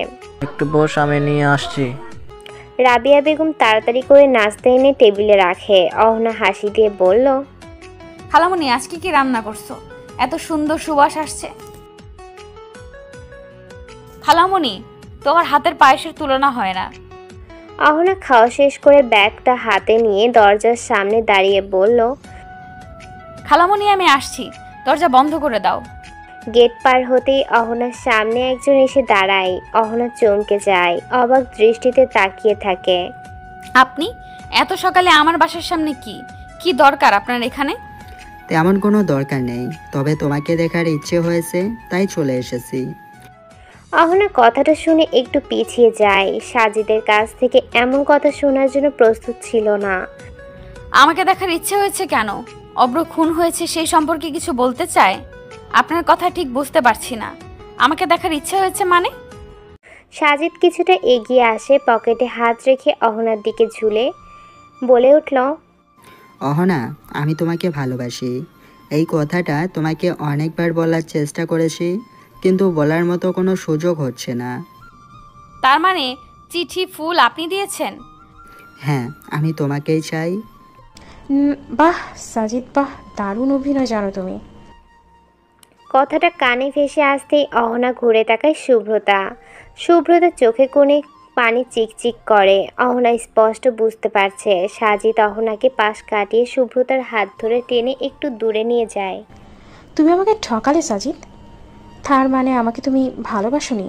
একটু বস, আমি নিয়ে আসছি। রাবিয়া বেগম তাড়াতাড়ি করে নাস্তা এনে টেবিলে রাখে। অহনা হাসি দিয়ে বলল, খালামণি আজকে কি রান্না করছো? এত সুন্দর সুবাস আসছে। খালামণি, তোমার হাতের পায়েসের তুলনা হয় না। অহনা খাওয়া শেষ করে ব্যাগটা হাতে নিয়ে দরজার সামনে দাঁড়িয়ে বলল, খালামণি আমি আসছি, দরজা বন্ধ করে দাও। গেট পার হতেই অহনার সামনে একজন এসে দাঁড়ায়। অহনা চমকে যায়, অবাক দৃষ্টিতে তাকিয়ে থাকে। আপনি এত সকালে আমার বাসার সামনে কি কি দরকার আপনার এখানে? তেমন কোনো দরকার নেই, তবে তোমাকে দেখার ইচ্ছে হয়েছে তাই চলে এসেছি। অহনা কথাটা শুনে একটু পিছিয়ে যায়। সাজিদের কাছ থেকে এমন কথা শোনার জন্য প্রস্তুত ছিল না। আমাকে দেখার ইচ্ছে হয়েছে কেন? অব্র খুন হয়েছে সেই সম্পর্কে কিছু বলতে চায়? আপনার কথা ঠিক বুঝতে পারছি না। আমাকে দেখার ইচ্ছে হয়েছে মানে? সাজিদ কিছুটা এগিয়ে আসে, পকেটে হাত রেখে অহনার দিকে ঝুলে বলে উঠল, অহনা, আমি তোমাকে ভালোবাসি। এই কথাটা তোমাকে অনেকবার বলার চেষ্টা করেছি, কিন্তু বলার মতো কোনো সুযোগ হচ্ছে না। তার মানে চিঠি ফুল আপনি দিয়েছেন? হ্যাঁ, আমি তোমাকেই চাই। বাহ সাজিদ, বাহ, দারুণ অভিনয় জানো তুমি। কথাটা কানে ভেসে আসতেই অহনা ঘুরে তাকায় শুভ্রতা। শুভ্রতা চোখে কোণে পানি চিকচিক করে। অহনা স্পষ্ট বুঝতে পারছে সাজিদ অহনাকে পাশ কাটিয়ে শুভ্রতার হাত ধরে টেনে একটু দূরে নিয়ে যায়। তুমি আমাকে ঠকালে সাজিদ, তার মানে আমাকে তুমি ভালোবাসোনি?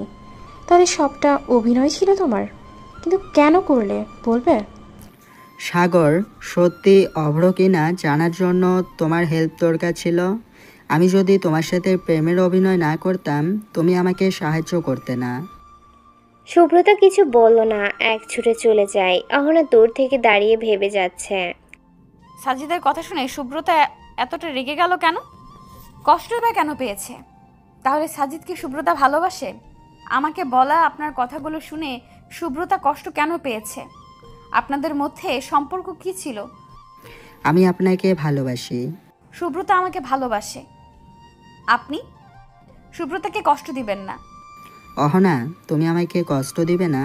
তাহলে সবটা অভিনয় ছিল তোমার? কিন্তু কেন করলে বলবে? সাগর সত্যি অভ্র কিনা জানার জন্য তোমার হেল্প দরকার ছিল। আমি যদি তোমার সাথে প্রেমের অভিনয় না করতাম, তুমি আমাকে সাহায্য করতে না। শুভ্রতা কিছু বলল না, এক ছুটে চলে যায়। অহনা দূর থেকে দাঁড়িয়ে ভেবে যাচ্ছে। সাজিদের কথা শুনে সুব্রতা এতটা রেগে গেল কেন? কষ্ট বা কেন পেয়েছে? তাহলে সাজিদ কি সুব্রতা ভালোবাসে? আমাকে বলা আপনার কথাগুলো শুনে সুব্রতা কষ্ট কেন পেয়েছে? আপনাদের মধ্যে সম্পর্ক কি ছিল? আমি আপনাকে ভালোবাসি। সুব্রতা আমাকে ভালোবাসে। আপনি সুব্রতাকে কষ্ট দিবেন না। অহনা, তুমি আমাকে কষ্ট দিবে না।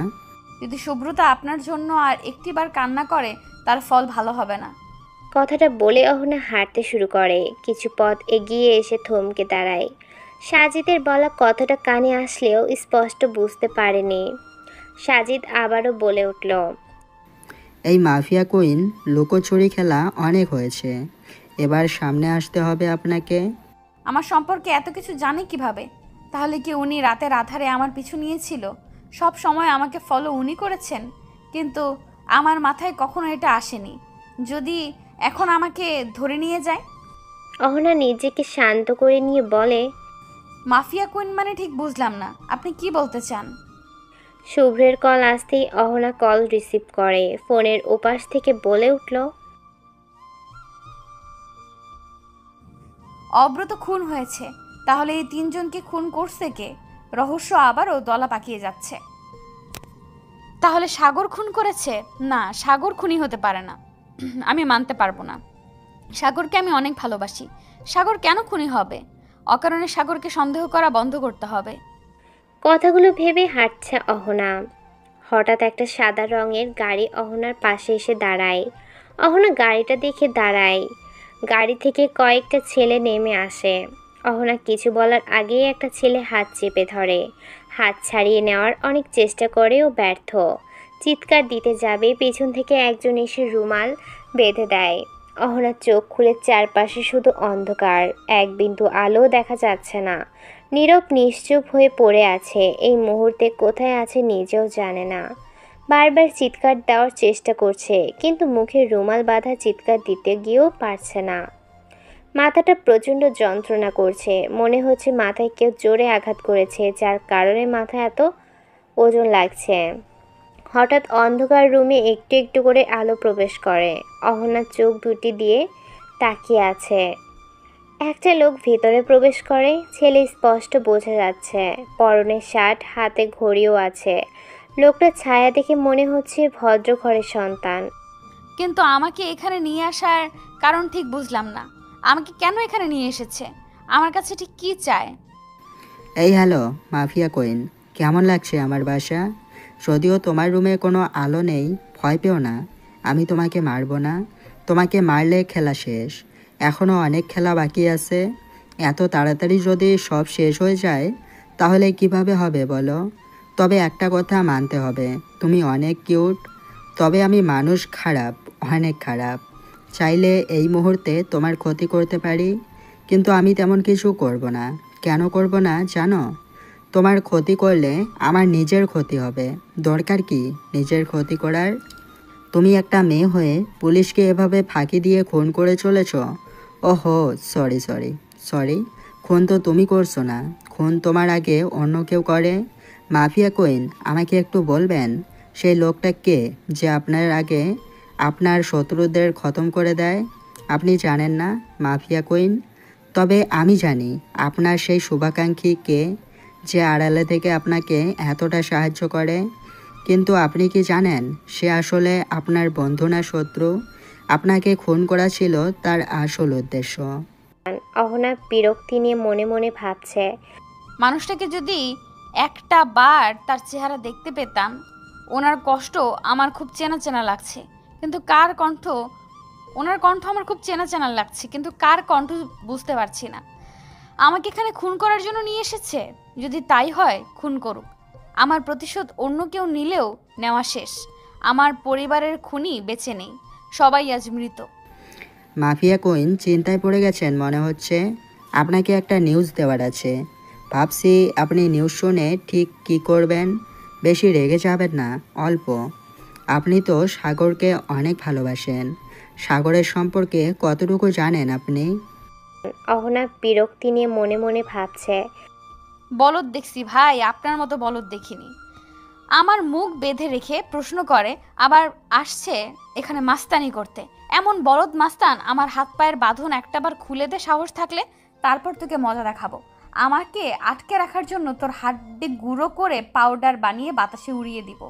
যদি সুব্রতা আপনার জন্য আর একটিবার কান্না করে তার ফল ভালো হবে না। কথাটা বলে অহনা হাঁটতে শুরু করে। কিছু পথ এগিয়ে এসে থমকে দাঁড়ায়। সাজিদের বলা কথাটা কানে আসলেও স্পষ্ট বুঝতে পারেনি। সাজিদ আবারও বলে উঠল, এই মাফিয়া কুইন লুকোচুরি খেলা অনেক হয়েছে, এবার সামনে আসতে হবে আপনাকে। আমার সম্পর্কে এত কিছু জানে কিভাবে? তাহলে কি উনি রাতের আধারে আমার পিছু নিয়েছিল? সব সময় আমাকে ফলো উনি করেছেন, কিন্তু আমার মাথায় কখনো এটা আসেনি। যদি এখন আমাকে ধরে নিয়ে যায়? অহনা নিজেকে শান্ত করে নিয়ে বলে, মাফিয়া কুইন মানে ঠিক বুঝলাম না, আপনি কি বলতে চান? শুভ্রের কল আসতেই অহনা কল রিসিভ করে। ফোনের ওপাশ থেকে বলে উঠল, অব্রত খুন হয়েছে। তাহলে এই তিনজনকে খুন করছে কে? রহস্য আবারও দলা পাকিয়ে যাচ্ছে। তাহলে সাগর খুন করেছে? না, সাগর খুনি হতে পারে না, আমি মানতে পারবো না। সাগরকে আমি অনেক ভালোবাসি। সাগর কেন খুনি হবে? অকারণে সাগরকে সন্দেহ করা বন্ধ করতে হবে। কথাগুলো ভেবে হাঁটছে অহনা। হঠাৎ একটা সাদা রঙের গাড়ি অহনার পাশে এসে দাঁড়ায়। অহনা গাড়িটা দেখে দাঁড়ায়। গাড়ি থেকে কয়েকটা ছেলে নেমে আসে। অহনা কিছু বলার আগেই একটা ছেলে হাত চেপে ধরে। হাত ছাড়িয়ে নেওয়ার অনেক চেষ্টা করেও ব্যর্থ। চিৎকার দিতে যাবে, পেছন থেকে একজন এসে রুমাল বেঁধে দেয়। অহনার চোখ খুলে চারপাশে শুধু অন্ধকার, এক বিন্দু আলো দেখা যাচ্ছে না। নীরব নিশ্চুপ হয়ে পড়ে আছে। এই মুহূর্তে কোথায় আছে নিজেও জানে না। বারবার চিৎকার দেওয়ার চেষ্টা করছে, কিন্তু মুখে রুমাল বাঁধা চিৎকার দিতে গিয়েও পারছে না। মাথাটা প্রচণ্ড যন্ত্রণা করছে। মনে হচ্ছে মাথায় কেউ জোরে আঘাত করেছে, যার কারণে মাথায় এত ওজন লাগছে। হঠাৎ অন্ধকার রুমে একটু একটু করে আলো প্রবেশ করে। অহনার চোখ দুটি দিয়ে তাকিয়ে আছে। একটা লোক ভিতরে প্রবেশ করে। ছেলে স্পষ্ট বোঝা যাচ্ছে, পরনে শার্ট, হাতে ঘড়িও আছে। লোকটার ছায়া দেখে মনে হচ্ছে ভদ্র ঘরের সন্তান। কিন্তু আমাকে এখানে নিয়ে আসার কারণ ঠিক বুঝলাম না। আমাকে কেন এখানে নিয়ে এসেছে? আমার কাছে ঠিক কি চায়? এই হ্যালো মাফিয়া কুইন, কেমন লাগছে আমার বাসা? যদিও তোমার রুমে কোনো আলো নেই, ভয় পেও না, আমি তোমাকে মারবো না। তোমাকে মারলে খেলা শেষ। এখনও অনেক খেলা বাকি আছে। এত তাড়াতাড়ি যদি সব শেষ হয়ে যায় তাহলে কিভাবে হবে বলো? তবে একটা কথা মানতে হবে, তুমি অনেক কিউট। তবে আমি মানুষ খারাপ, অনেক খারাপ। চাইলে এই মুহূর্তে তোমার ক্ষতি করতে পারি, কিন্তু আমি তেমন কিছু করব না। কেন করব না জানো? তোমার ক্ষতি করলে আমার নিজের ক্ষতি হবে। দরকার কি নিজের ক্ষতি করার? তুমি একটা মেয়ে হয়ে পুলিশকে এভাবে ফাঁকি দিয়ে খুন করে চলেছ। ওহো, সরি। খুন তো তুমি করছো না, খুন তোমার আগে অন্য কেউ করে। মাফিয়া কুইন, আমাকে একটু বলবেন সেই লোকটা কে যে আপনার আগে আপনার শত্রুদের খতম করে দেয়? আপনি জানেন না মাফিয়া কুইন? তবে আমি জানি আপনার সেই শুভাকাঙ্ক্ষী কে, যে আড়ালে থেকে আপনাকে এতটা সাহায্য করে। কিন্তু আপনি কি জানেন সে আসলে আপনার বন্ধু না শত্রু? আপনাকে খুন করা ছিল তার আসল উদ্দেশ্য। অহনা বিরক্তি নিয়ে মনে মনে ভাবছে, মানুষটাকে যদি একটা বার তার চেহারা দেখতে পেতাম। ওনার কষ্ট আমার খুব চেনা চেনা লাগছে, কিন্তু কার কণ্ঠ? ওনার কণ্ঠ আমার খুব চেনা চেনা লাগছে, কিন্তু কার কণ্ঠ বুঝতে পারছি না। আমাকে এখানে খুন করার জন্য নিয়ে এসেছে। যদি তাই হয়, খুন করুক। আমার প্রতিশোধ অন্য কেউ নিলেও নেওয়া শেষ। আমার পরিবারের খুনি বেঁচে নেই, সবাই আজ মৃত। মাফিয়া কুইন চিন্তায় পড়ে গেছেন মনে হচ্ছে। আপনাকে একটা নিউজ দেওয়ার আছে। ভাবছি আপনি নিউজ শুনে ঠিক কী করবেন। বেশি রেগে যাবেন না, অল্প। আপনি তো সাগরকে অনেক ভালোবাসেন। সাগরের সম্পর্কে কতটুকু জানেন আপনি? অহনা বিরক্তি নিয়ে মনে মনে ভাবছে, বলদ দেখছি ভাই, আপনার মতো বলদ দেখিনি। আমার মুখ বেঁধে রেখে প্রশ্ন করে, আবার আসছে এখানে মাস্তানি করতে। এমন বলদ মাস্তান, আমার হাত পায়ের বাঁধন একটাবার খুলে দে সাহস থাকলে, তারপর তোকে মজা দেখাবো। আমাকে আটকে রাখার জন্য তোর হাড্ডি গুঁড়ো করে পাউডার বানিয়ে বাতাসে উড়িয়ে দিব।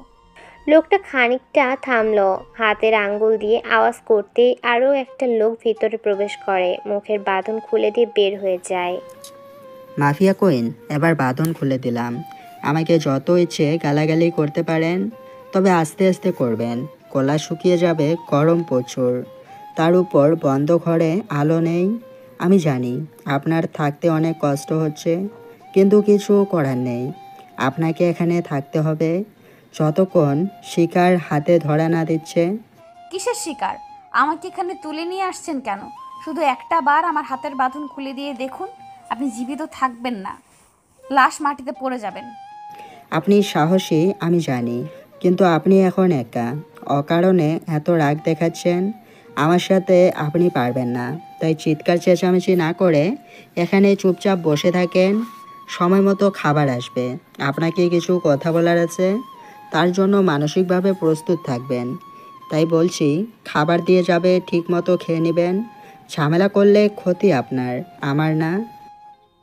লোকটা খানিকটা থামলো। হাতের আঙ্গুল দিয়ে আওয়াজ করতেই আরও একটা লোক ভিতরে প্রবেশ করে। মুখের বাঁধন খুলে দিয়ে বের হয়ে যায়। মাফিয়া কুইন, এবার বাঁধন খুলে দিলাম। আমাকে যত ইচ্ছে গালাগালি করতে পারেন। তবে আস্তে আস্তে করবেন, গলা শুকিয়ে যাবে, গরম প্রচুর, তার উপর বন্ধ ঘরে আলো নেই। আমি জানি আপনার থাকতে অনেক কষ্ট হচ্ছে, কিন্তু কিছু করার নেই, আপনাকে এখানে থাকতে হবে যতক্ষণ শিকার হাতে ধরা না দিচ্ছে। কিসের শিকার? আমাকে এখানে তুলে নিয়ে আসছেন কেন? শুধু একটা বার আমার হাতের বাঁধন খুলে দিয়ে দেখুন, আপনি জীবিত থাকবেন না, লাশ মাটিতে পড়ে যাবেন। আপনি সাহসী আমি জানি, কিন্তু আপনি এখন একা, অকারণে এত রাগ দেখাচ্ছেন। আমার সাথে আপনি পারবেন না, তাই চিৎকার চেঁচামেচি না করে এখানে চুপচাপ বসে থাকেন। সময় মতো খাবার আসবে, আপনাকে কিছু কথা বলার আছে, তার জন্য মানসিকভাবে প্রস্তুত থাকবেন। তাই বলছি, খাবার দিয়ে যাবে, ঠিক মতো খেয়ে নেবেন। ঝামেলা করলে ক্ষতি আপনার, আমার না।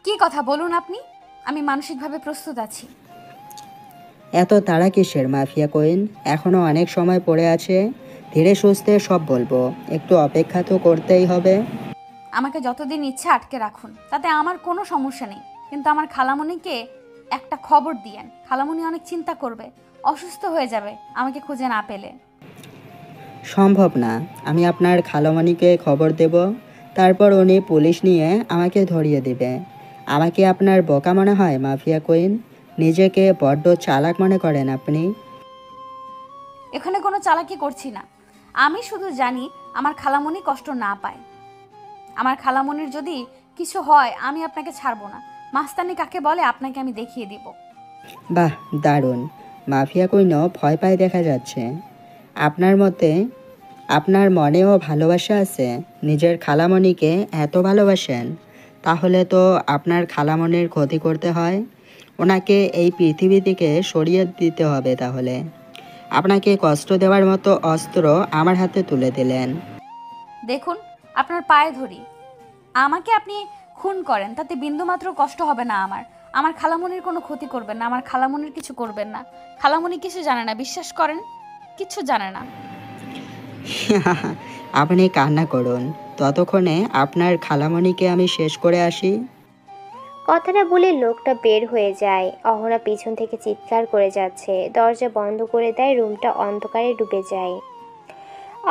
কি কথা বলুন আপনি? আমি মানসিকভাবে প্রস্তুত আছি। এত তাড়া কিসের মাফিয়া কুইন? এখনও অনেক সময় পড়ে আছে, ধীরে সুস্থে সব বলবো, একটু অপেক্ষা তো করতেই হবে। আমাকে যতদিন ইচ্ছা আটকে রাখুন, তাতে আমার কোনো সমস্যা নেই, কিন্তু আমার খালামণিকে একটা খবর দিয়েন। খালামণি অনেক চিন্তা করবে, অসুস্থ হয়ে যাবে আমাকে খুঁজে না পেলে। সম্ভব না, আমি আপনার খালামণিকে খবর দেব, তারপর উনি পুলিশ নিয়ে আমাকে ধরিয়ে দেবে। আমাকে আপনার বোকা মনে হয় মাফিয়া কুইন? নিজেকে বড্ড চালাক মনে করেন আপনি। এখানে কোনো চালাকি করছি না, আমি শুধু জানি আমার খালামণি কষ্ট না পায়। আমার খালামণির যদি কিছু হয় আমি আপনাকে ছাড়বো না। মাস্তানি কাকে বলে আপনাকে আমি দেখিয়ে দিব। বাহ, দারুণ। মাফিয়া কুইনও ভয় পায় দেখা যাচ্ছে। আপনার মতে আপনার মনেও ভালোবাসা আছে? নিজের খালামণিকে এত ভালোবাসেন? তাহলে তো আপনার খালামণির ক্ষতি করতে হয়, ওনাকে এই পৃথিবী থেকে সরিয়ে দিতে হবে। তাহলে আপনাকে কষ্ট দেওয়ার মতো অস্ত্র আমার হাতে তুলে দিলেন। দেখুন, আপনার পায়ে ধরি, আমাকে আপনি খুন করেন, তাতে বিন্দুমাত্র কষ্ট হবে না আমার। আমার খালামণির কোনো ক্ষতি করবেন না, আমার খালামণির কিছু করবেন না। খালামণি কিছু জানে না, বিশ্বাস করেন, কিছু জানে না। আপনি কান্না করুন, ততক্ষণে আপনার খালামণিকে আমি শেষ করে আসি। কথাটা বলে লোকটা বের হয়ে যায়। অহনা পিছন থেকে চিৎকার করে যাচ্ছে, দরজা বন্ধ করে দেয়, রুমটা অন্ধকারে ডুবে যায়।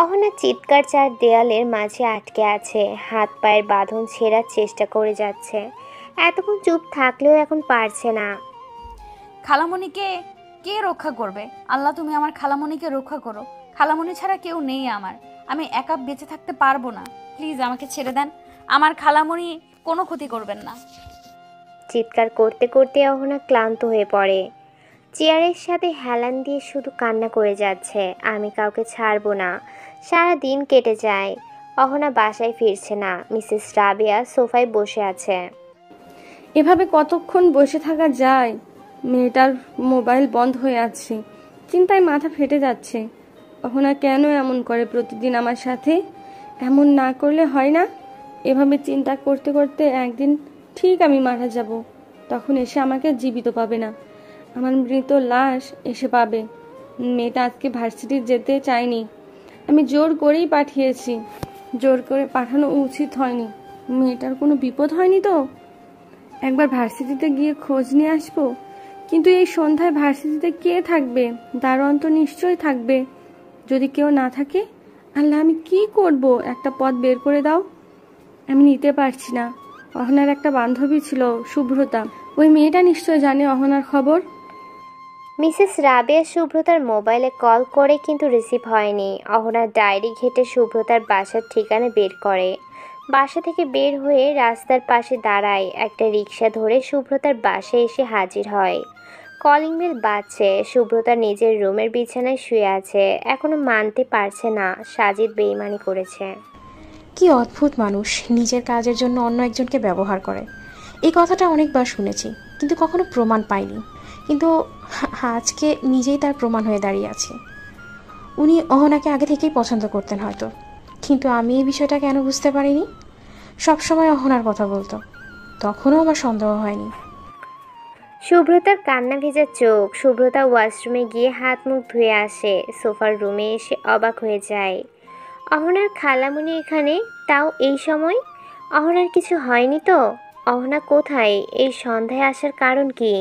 অহনা চিৎকার চার দেয়ালের মাঝে আটকে আছে, হাত পায়ের বাঁধন ছেঁড়ার চেষ্টা করে যাচ্ছে। এতক্ষণ চুপ থাকলেও এখন পারছে না। খালামণিকে কে রক্ষা করবে? আল্লাহ, তুমি আমার খালামণিকে রক্ষা করো। খালামণি ছাড়া কেউ নেই আমার, আমি একা বেঁচে থাকতে পারবো না। প্লিজ আমাকে ছেড়ে দেন, আমার খালামণি কোনো ক্ষতি করবেন না। চিৎকার করতে করতে অহনা ক্লান্ত হয়ে পড়ে, চেয়ারের সাথে হেলান দিয়ে শুধু কান্না করে যাচ্ছে। আমি কাউকে ছাড়বো না। সারা দিন কেটে যায়, অহনা বাসায় ফিরছে না। মিসেস রাবেয়া সোফায় বসে আছে। এভাবে কতক্ষণ বসে থাকা যায়? মেয়েটার মোবাইল বন্ধ হয়ে আছে, চিন্তায় মাথা ফেটে যাচ্ছে। অহনা কেন এমন করে প্রতিদিন আমার সাথে? এমন না করলে হয় না। এভাবে চিন্তা করতে করতে একদিন ঠিক আমি মারা যাব, তখন এসে আমাকে জীবিত পাবে না, আমার মৃত লাশ এসে পাবে। মেয়েটা আজকে ভার্সিটি যেতে চায়নি, আমি জোর করেই পাঠিয়েছি। জোর করে পাঠানো উচিত হয়নি। মেয়েটার কোনো বিপদ হয়নি তো? একবার ভার্সিটিতে গিয়ে খোঁজ নিয়ে আসবো, কিন্তু এই সন্ধ্যায় ভার্সিটিতে কে থাকবে? দারোয়ান তো নিশ্চয়ই থাকবে। যদি কেউ না থাকে, আল্লাহ আমি কি করব? একটা পথ বের করে দাও। আমি নিতে পারছি না। অহনার একটা বান্ধবী ছিল, শুভ্রতা, ওই মেয়েটা নিশ্চয় জানে অহনার খবর। মিসেস রাবেয়া শুভ্রতার মোবাইলে কল করে, কিন্তু রিসিভ হয়নি। অহনার ডায়েরি ঘেটে শুভ্রতার বাসার ঠিকানা বের করে। বাসা থেকে বের হয়ে রাস্তার পাশে দাঁড়ায়। একটা রিক্সা ধরে শুভ্রতার বাসায় এসে হাজির হয়। কলিং বেল বাজছে। শুভ্রতা নিজের রুমের বিছানায় শুয়ে আছে, এখনো মানতে পারছে না সাজিদ বেইমানি করেছে। কি অদ্ভুত মানুষ, নিজের কাজের জন্য অন্য একজনকে ব্যবহার করে। এই কথাটা অনেকবার শুনেছি, কিন্তু কখনো প্রমাণ পাইনি। কিন্তু আজকে নিজেই তার প্রমাণ হয়ে দাঁড়িয়ে আছে। উনি অহনাকে আগে থেকেই পছন্দ করতেন হয়তো, কিন্তু আমি এই বিষয়টা কেন বুঝতে পারিনি? সবসময় অহনার কথা বলতো, তখনও আমার সন্দেহ হয়নি। শুভ্রতার কান্না ভেজা চোখ। শুভ্রতা ওয়াশরুমে গিয়ে হাত মুখ ধুয়ে আসে। সোফার রুমে এসে অবাক হয়ে যায়। অহনার খালামণি এখানে, তাও এই সময়? অহনার কিছু হয়নি তো? অহনা কোথায়? এই সন্ধ্যায় আসার কারণ কি?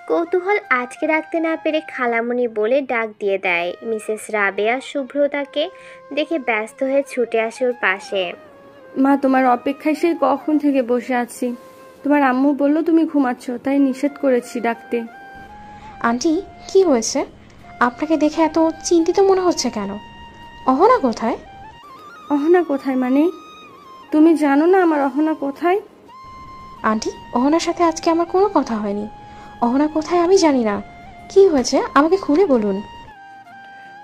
কৌতূহল আটকে রাখতে না পেরে খালামণি বলে ডাক দিয়ে দেয়। মিসেস রাবেয়া শুভ্রতাকে দেখে ব্যস্ত হয়ে ছুটে আসে ওর পাশে। মা, তোমার অপেক্ষায় সেই কখন থেকে বসে আছি। তোমার আম্মু বলল তুমি ঘুমাচ্ছ, তাই নিষেধ করেছি ডাকতে। আন্টি, কি হয়েছে? আপনাকে দেখে এত চিন্তিত মনে হচ্ছে কেন? অহনা কোথায়? অহনা কোথায় মানে? তুমি জানো না আমার অহনা কোথায়? আন্টি, অহনার সাথে আজকে আমার কোনো কথা হয়নি। অহনা কোথায় আমি জানি না। কি হয়েছে আমাকে খুলে বলুন।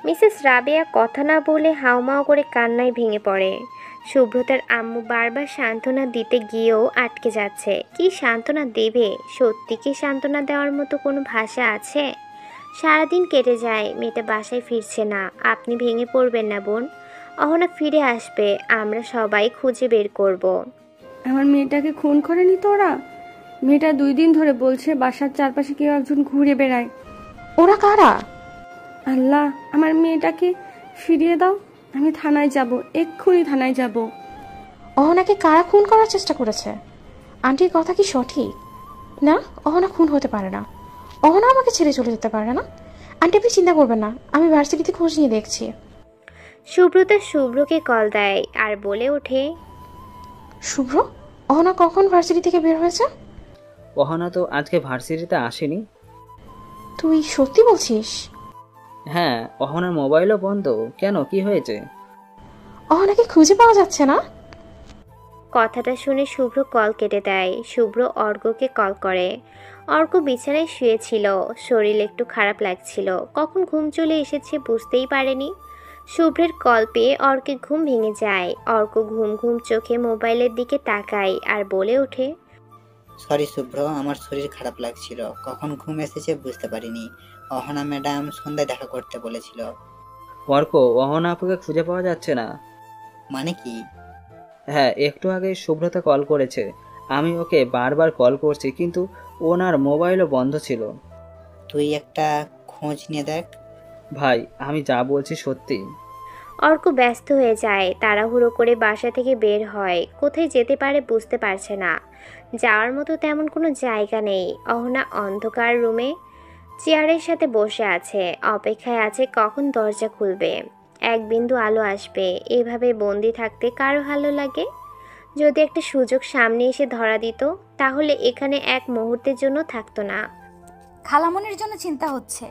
মিসেস রাবেয়া কথা না বলে হাউমাউ করে কান্নায় ভেঙে পড়ে। শুভ্রতার আম্মু বারবার সান্ত্বনা দিতে গিয়েও আটকে যাচ্ছে। কি সান্ত্বনা দেবে? সত্যি কি সান্ত্বনা দেওয়ার মতো কোনো ভাষা আছে? সারাদিন কেটে যায়, মেয়েটা বাসায় ফিরছে না। আপনি ভেঙে পড়বেন না বোন, অহনা ফিরে আসবে, আমরা সবাই খুঁজে বের করব। আমার মেয়েটাকে খুন করেনি তোরা? মেয়েটা 2 দিন ধরে বলছে বাসার চারপাশে কেউ একজন ঘুরে বেড়ায়। ওরা কারা? আল্লাহ, আমার মেয়েটাকে ফিরিয়ে দাও। আমি থানায় যাব, এক্ষুনি থানায় যাব। অহনাকে কারা খুন করার চেষ্টা করেছে? আন্টির কথা কি সঠিক? না, অহনা খুন হতে পারে না। অহনা আমাকে ছেড়ে চলে যেতে পারে না। আন্টি, আপনি চিন্তা করবেন না, আমি ভার্সিটিতে খোঁজ নিয়ে দেখছি। শুভ্রতা শুভ্রকে কল দেয় আর বলে ওঠে, শুভ্র, অহনা কখন ভার্সিটি থেকে বের হয়েছে? অহনা তো আজকে ভার্সিটিতে আসেনি। তুই সত্যি বলছিস? হ্যাঁ, অহনার মোবাইলও বন্ধ। কেন, কি হয়েছে? অহনাকে খুঁজে পাওয়া যাচ্ছে না। কথাটা শুনে শুভ্র কল কেটে দেয়। শুভ্র অর্ককে কল করে। অর্ক বিছানায় শুয়েছিল, শরীর একটু খারাপ লাগছিল। কখন ঘুম চলে এসেছে বুঝতেই পারেনি। শুভ্রের কল পেয়ে অর্কের ঘুম ভেঙে যায়। অর্ক ঘুম ঘুম চোখে মোবাইলের দিকে তাকায় আর বলে ওঠে, সরি শুভ্র, আমার শরীর খারাপ লাগছিল, কখন ঘুম এসেছে বুঝতে পারিনি। অহনা ম্যাডাম সন্ধ্যায় দেখা করতে বলেছিল। অর্ক, অহনা আপুকে খুঁজে পাওয়া যাচ্ছে না। মানে কি? হ্যাঁ, একটু আগে শুভ্রতা কল করেছে। আমি ওকে বারবার কল করছি, কিন্তু ওনার মোবাইলও বন্ধ ছিল। তুই একটা খোঁজ নিয়ে দেখ। ভাই, আমি যা বলছি সত্যি। অর্ক ব্যস্ত হয়ে যায়, তাড়াহুড়ো করে বাসা থেকে বের হয়। কোথায় যেতে পারে বুঝতে পারছে না। যাওয়ার মতো তেমন কোনো জায়গা নেই। অহনা অন্ধকার রুমে চেয়ারের সাথে বসে আছে, অপেক্ষায় আছে কখন দরজা খুলবে, এক বিন্দু আলো আসবে। এভাবে বন্দি থাকতে কারো ভালো লাগে? যদি একটা সুযোগ সামনে এসে ধরা দিত, তাহলে এখানে এক মুহূর্তের জন্য থাকতো না। খালামনির জন্য চিন্তা হচ্ছে।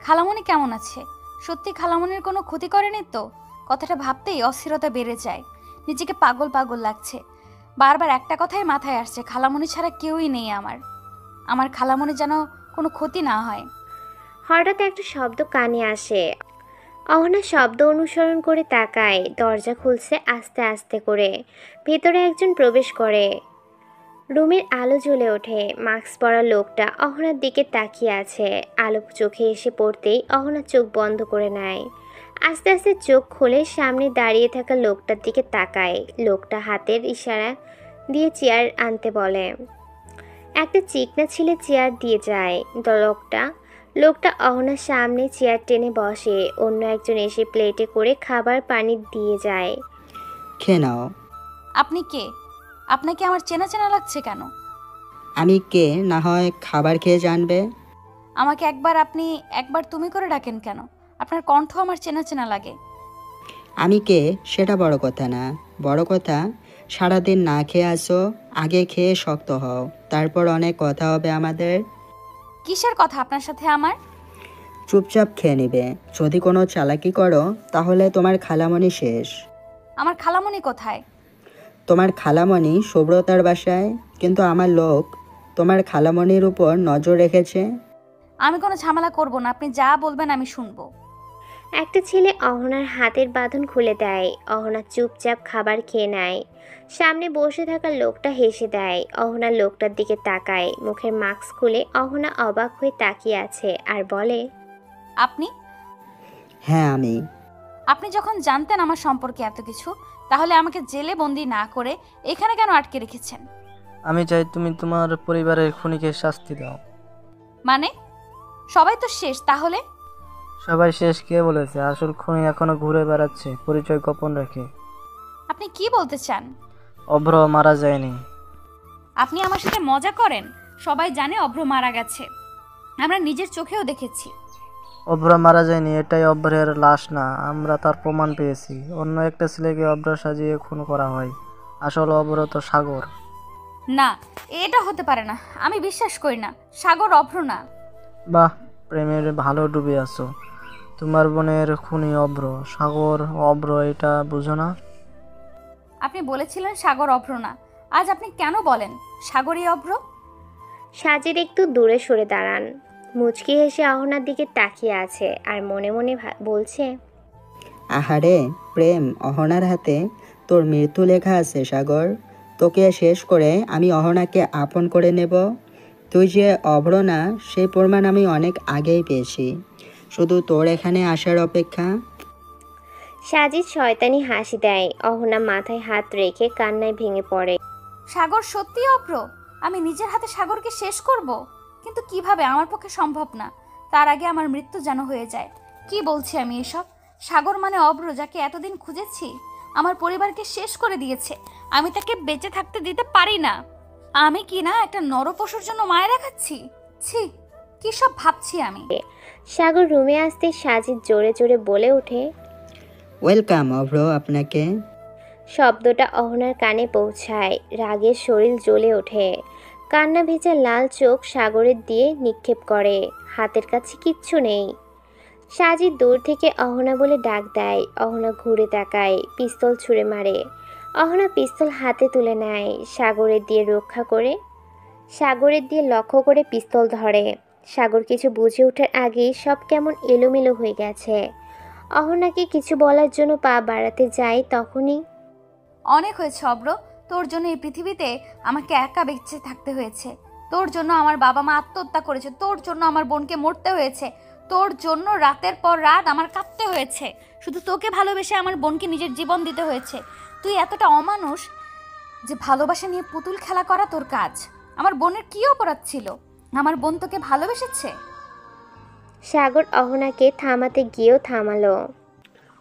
খালামনি কেমন আছে? সত্যি খালামনির কোনো ক্ষতি করেনি তো? কথাটা ভাবতেই অস্থিরতা বেড়ে যায়। নিজেকে পাগল পাগল লাগছে। বারবার একটা কথাই মাথায় আসছে, খালামনি ছাড়া কেউই নেই আমার। আমার খালামনি যেন কোনো ক্ষতি না হয়। হঠাৎ একটা শব্দ কানে আসে। অহনা শব্দ অনুসরণ করে তাকায়। দরজা খুলছে আস্তে আস্তে করে। ভেতরে একজন প্রবেশ করে। রুমের আলো জ্বলে ওঠে। মাস্ক পরা লোকটা অহনার দিকে তাকিয়ে আছে। আলো চোখে এসে পড়তেই অহনা চোখ বন্ধ করে নেয়। আস্তে আস্তে চোখ খুলে সামনে দাঁড়িয়ে থাকা লোকটার দিকে তাকায়। লোকটা হাতের ইশারা দিয়ে চেয়ার আনতে বলে। একটা চিকনা ছেলে চেয়ার দিয়ে যায়। লোকটা অহনার সামনে চেয়ার টেনে বসে। অন্য একজন এসে প্লেটে করে খাবার পানি দিয়ে যায়। খেয়ে নাও। আপনি কে? আপনাকে আমার চেনা চেনা লাগছে কেন? আমি কে না হয় খাবার খেয়ে জানবে। আমাকে একবার তুমি করে ডাকেন কেন? আপনার কণ্ঠ আমার চেনা চেনা লাগে। আমি কে সেটা বড় কথা না, বড় কথা সারাদিন না খেয়ে আসো, আগে খেয়ে শক্ত হও, তারপর অনেক কথা হবে আমাদের। কিসের কথা আপনার সাথে আমার? চুপচাপ খেয়ে নিবে। যদি কোনো চালাকি করো তাহলে তোমার খালামণি শেষ। আমার খালামণি কোথায়? তোমার খালামণি শুভ্রতার বাসায়, কিন্তু আমার লোক তোমার খালামণির উপর নজর রেখেছে। আমি কোনো ঝামেলা করব না, আপনি যা বলবেন আমি শুনবো। একটা ছেলে অহনার হাতের বাঁধন খুলে দেয়। অহনা চুপচাপ খাবার খেয়ে নেয়। সামনে বসে থাকা লোকটা হেসে দেয়। অহনা লোকটার দিকে তাকায়। মুখের মাস্ক খুলে অহনা অবাক হয়ে তাকিয়ে আছে আর বলে, আপনি? হ্যাঁ আমি। আপনি যখন জানতেন আমার সম্পর্কে এত কিছু, তাহলে আমাকে জেলে বন্দি না করে এখানে কেন আটকে রেখেছেন? আমি চাই তুমি তোমার পরিবারের খুনিকে শাস্তি দাও। মানে? সবাই তো শেষ তাহলে? সবাই শেষ কে বলেছে? আসল খুনি এখনো ঘুরে বেড়াচ্ছে পরিচয় গোপন রেখে। আপনি কি বলতে চান? অভ্র মারা যায়নি। আপনি আমার সাথে মজা করেন? সবাই জানে অভ্র মারা গেছে। আমরা নিজের চোখেও দেখেছি। অভ্র মারা যায়নি, এটাই অভ্রের লাশ না, আমরা তার প্রমাণ পেয়েছি। অন্য একটা ছেলেকে অভ্র সাজিয়ে খুন করা হয়, আসল অভ্র তো সাগর। না, এটা হতে পারে না, আমি বিশ্বাস করি না। সাগর অভ্র না। বাহ, প্রেমের ভালো ডুবে আছো। তোমার বোনের খুনি অভ্র, সাগর অভ্র, এটা বুঝো না? আপনি বলেছিলেন সাগর অভ্র না, আজ আপনি কেন বলেন সাগরই অভ্র? সাজিদ একটু দূরে সরে দাঁড়ান, মুচকি হেসে অহনার দিকে তাকিয়ে আছে আর মনে মনে বলছে, আহারে প্রেম, অহনার হাতে তোর মৃত্যু লেখা আছে সাগর। তোকে শেষ করে আমি অহনাকে আপন করে নেব। তুই যে অভ্র না সেই প্রমাণ আমি অনেক আগেই পেয়েছি, শুধু তোর এখানে আসার অপেক্ষা। সাজিদ শয়তানি হাসি দেয়। অহনা মাথায় হাত রেখে কান্নায় ভেঙে পড়ে। সাগর সত্যি অভ্র? আমি নিজের হাতে সাগরকে শেষ করব? কিন্তু কিভাবে? আমার পক্ষে সম্ভব না। তার আগে আমার মৃত্যু যেন হয়ে যায়। কি বলছি আমি এসব? সাগর মানে অভ্র, যাকে এতদিন খুঁজেছি। আমার পরিবারকে শেষ করে দিয়েছে, আমি তাকে বেঁচে থাকতে দিতে পারি না। আমি কি না একটা নরপশুর জন্য মায়া দেখাচ্ছি? ছি, কি সব ভাবছি আমি। সাগর রুমে আসতে সাজিদ জোরে জোরে বলে ওঠে, ওয়েলকাম অভ্র আপনাকে। শব্দটা অহনার কানে পৌঁছায়। রাগের শরীর জ্বলে ওঠে। কান্না ভেজা লাল চোখ সাগরের দিয়ে নিক্ষেপ করে। হাতের কাছে কিচ্ছু নেই। সাজিদ দূর থেকে অহনা বলে ডাক দেয়। অহনা ঘুরে তাকায়, পিস্তল ছুঁড়ে মারে। অহনা পিস্তল হাতে তুলে নেয়, সাগরের দিয়ে লক্ষ্য করে পিস্তল ধরে। সাগর কিছু বুঝে ওঠার আগেই সব কেমন এলোমেলো হয়ে গেছে। অহনাকে কিছু বলার জন্য পা বাড়াতে যায়, তখনই অনেক হয়েছে অভ্র, তোর জন্য এই পৃথিবীতে আমাকে একা বেঁচে থাকতে হয়েছে। তোর জন্য আমার বাবা মা আত্মহত্যা করেছে, তোর জন্য আমার বোনকে মরতে হয়েছে, তোর জন্য রাতের পর রাত আমার কাঁদতে হয়েছে। শুধু তোকে ভালোবেসে আমার বোনকে নিজের জীবন দিতে হয়েছে। তুই এতটা অমানুষ যে ভালোবাসা নিয়ে পুতুল খেলা করা তোর কাজ। আমার বোনের কি অপরাধ ছিল? আমার বোন তোকে ভালোবেসেছে। সাগর অহনাকে থামাতে গিয়েও থামালো।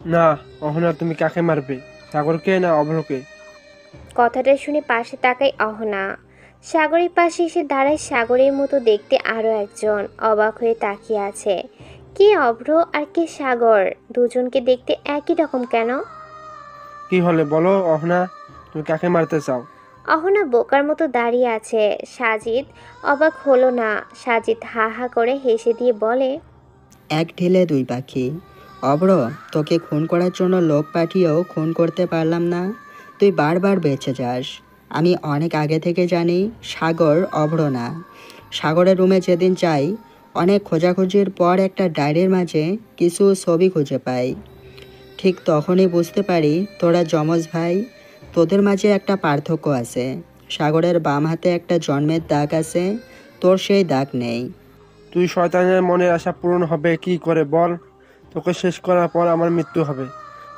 না অহনা, তুমি কাকে মারবে, সাগরকে না অভ্রকে? কথাটা শুনে পাশে তাকায় অহনা। সাগরের পাশে এসে দাঁড়ায় সাগরের মতো দেখতে আরও একজন। অবাক হয়ে তাকিয়ে আছে। কে অভ্র আর কে সাগর? দুজনকে দেখতে একই রকম কেন? কি হলে বলো অহনা, তুমি কাকে মারতে চাও? অহনা বোকার মতো দাঁড়িয়ে আছে। সাজিদ অবাক হলো না। সাজিদ হা হা করে হেসে দিয়ে বলে, এক ঢিলে দুই পাখি। অভ্র, তোকে খুন করার জন্য লোক পাঠিয়েও খুন করতে পারলাম না, তুই বারবার বেঁচে যাস। আমি অনেক আগে থেকে জানি সাগর অভ্র না। সাগরের রুমে যেদিন যাই, অনেক খোঁজাখুঁজির পর একটা ডায়েরির মাঝে কিছু ছবি খুঁজে পাই। ঠিক তখনই বুঝতে পারি তোরা যমজ ভাই। তোদের মাঝে একটা পার্থক্য আছে, সাগরের বাম হাতে একটা জন্মের দাগ আছে, তোর সেই দাগ নেই। তুই শয়তানের মনের আশা পূরণ হবে কি করে বল? তোকে শেষ করার পর আমার মৃত্যু হবে।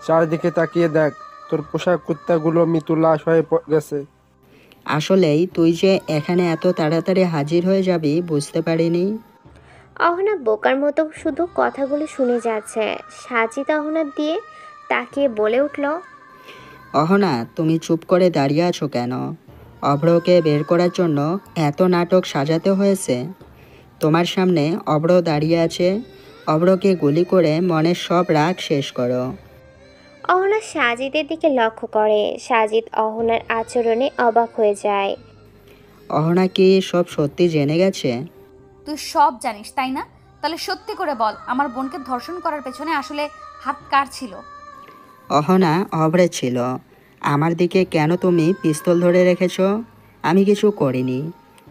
চারদিকে তাকিয়ে দেখ, তোর পোশাক কুত্তাগুলো মৃত্যু লাশ হয়ে গেছে। আসলেই তুই যে এখানে এত তাড়াতাড়ি হাজির হয়ে যাবি বুঝতে পারিনি। অহনা বোকার মতো শুধু কথাগুলো শুনে যাচ্ছে। সাজিদ অহনার দিয়ে তাকিয়ে বলে উঠল, অহনা, তুমি চুপ করে দাঁড়িয়ে আছো কেন? অভ্রকে বের করার জন্য এত নাটক সাজাতে হয়েছে। তোমার সামনে অভ্র দাঁড়িয়ে আছে, অভ্রকে গুলি করে মনের সব রাগ শেষ করো। অহনা সাজিদের দিকে লক্ষ্য করে। সাজিদ অহনার আচরণে অবাক হয়ে যায়। অহনা কি সব সত্যি জেনে গেছে? তুই সব জানিস তাই না? তাহলে সত্যি করে বল, আমার বোনকে ধর্ষণ করার পেছনে আসলে হাত কার ছিল? অহনা অভ্রে ছিল। আমার দিকে কেন তুমি পিস্তল ধরে রেখেছ? আমি কিছু করিনি,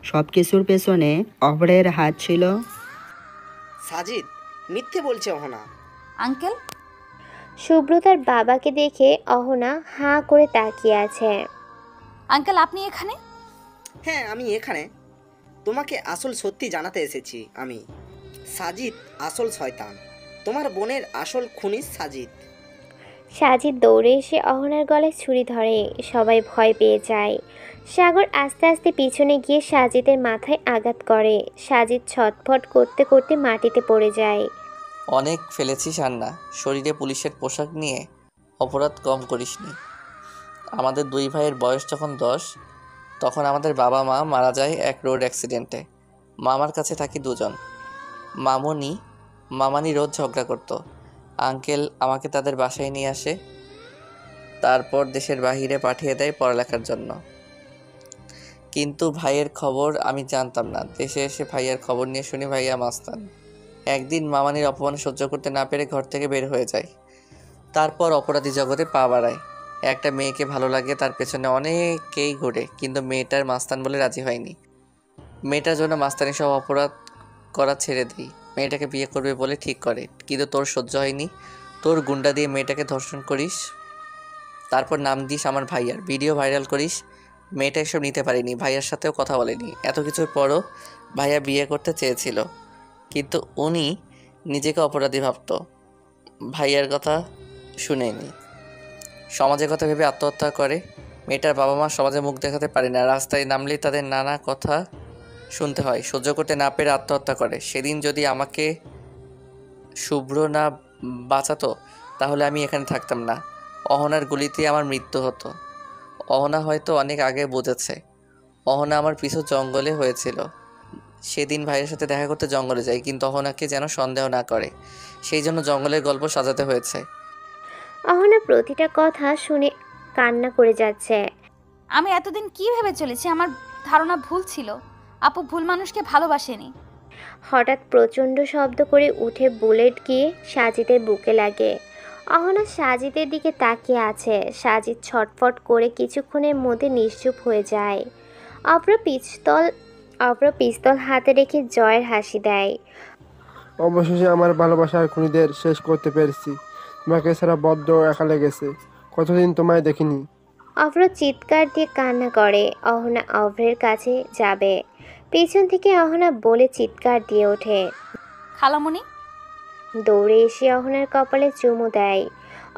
সব কিছুর পেছনে অভ্রের হাত ছিল। সাজিদ মিথ্যে বলছে অহনা। আঙ্কেল? সুব্রতার বাবাকে দেখে অহনা হাঁ করে তাকিয়ে আছে। আঙ্কেল আপনি এখানে? হ্যাঁ আমি এখানে, তোমাকে আসল সত্যি জানাতে এসেছি। আমি সাজিদ আসল শয়তান, তোমার বোনের আসল খুনি সাজিদ। সাজিদ দৌড়ে এসে অহনার গলায় ছুরি ধরে। সবাই ভয় পেয়ে যায়। সাগর আস্তে আস্তে পিছনে গিয়ে সাজিদের মাথায় আঘাত করে। সাজিদ ছটফট করতে করতে মাটিতে পড়ে যায়। অনেক ফেলেছিস আর না, শরীরে পুলিশের পোশাক নিয়ে অপরাধ কম করিসনি। আমাদের দুই ভাইয়ের বয়স যখন 10, তখন আমাদের বাবা মা মারা যায় এক রোড অ্যাক্সিডেন্টে। মামার কাছে থাকি দুজন। মামানি রোজ ঝগড়া করতো। আঙ্কেল আমাকে তাদের বাসায় নিয়ে আসে, তারপর দেশের বাহিরে পাঠিয়ে দেয় পড়ালেখার জন্য। কিন্তু ভাইয়ের খবর আমি জানতাম না। দেশে এসে ভাইয়ার খবর নিয়ে শুনি ভাইয়া মাস্তান। একদিন মামানির অপমান সহ্য করতে না পেরে ঘর থেকে বের হয়ে যায়। তারপর অপরাধী জগতে পা বাড়ায়। একটা মেয়েকে ভালো লাগে, তার পেছনে অনেকেই ঘুরে, কিন্তু মেয়েটার মাস্তান বলে রাজি হয়নি। মেয়েটার জন্য মাস্তানি সব অপরাধ করা ছেড়ে দিই। মেয়েটাকে বিয়ে করবে বলে ঠিক করে, কিন্তু তোর সহ্য হয়নি। তোর গুন্ডা দিয়ে মেয়েটাকে ধর্ষণ করিস, তারপর নাম দিস আমার ভাইয়ার, ভিডিও ভাইরাল করিস। মেয়েটা এসব নিতে পারেনি, ভাইয়ার সাথেও কথা বলেনি। এত কিছুর পরও ভাইয়া বিয়ে করতে চেয়েছিল, কিন্তু উনি নিজেকে অপরাধী ভাবত, ভাইয়ার কথা শুনেনি। সমাজের কথা ভেবে আত্মহত্যা করে। মেয়েটার বাবা মা সমাজে মুখ দেখাতে পারে না, রাস্তায় নামলেই তাদের নানা কথা শুনতে হয়। সহ্য করতে না পেরে আত্মহত্যা করে। সেদিন যদি আমাকে শুভ্র না বাঁচাতো তাহলে আমি এখানে থাকতাম না। অহনার গুলিতে আমার মৃত্যু হতো। অহনা হয়তো অনেক আগে বুঝেছে। অহনা আমার পিছু জঙ্গলে হয়েছিল। সেদিন ভাইয়ের সাথে দেখা করতে জঙ্গলে যাই, কিন্তু অহনাকে যেন সন্দেহ না করে, সেই জন্য জঙ্গলের গল্প সাজাতে হয়েছে। অহনা প্রতিটা কথা শুনে কান্না করে যাচ্ছে। আমি এতদিন কি ভেবে চলেছি, আমার ধারণা ভুল ছিল। আপু ভুল মানুষকে ভালোবাসেনি। হঠাৎ প্রচণ্ড শব্দ করে উঠে বুলেট গিয়ে সাজিদের বুকে লাগে। অহনা সাজিদের দিকে তাকিয়ে আছে। সাজিদ ছটফট করে কিছুক্ষণের মধ্যে নিশ্চুপ হয়ে যায়। অভ্র পিস্তল হাতে রেখে জয়ের হাসি দেয়। অবশেষে আমার ভালোবাসার খুনিদের শেষ করতে পেরেছি। তোমাকে ছাড়া বড্ড একা লেগেছে, কতদিন তোমায় দেখিনি। অভ্র চিৎকার দিয়ে কান্না করে। অহনা অভ্রের কাছে যাবে, পেছন থেকে অহনা বলে চিৎকার দিয়ে ওঠে, খালামণি। দৌড়ে এসে অহনার কপালে চুমু দেয়।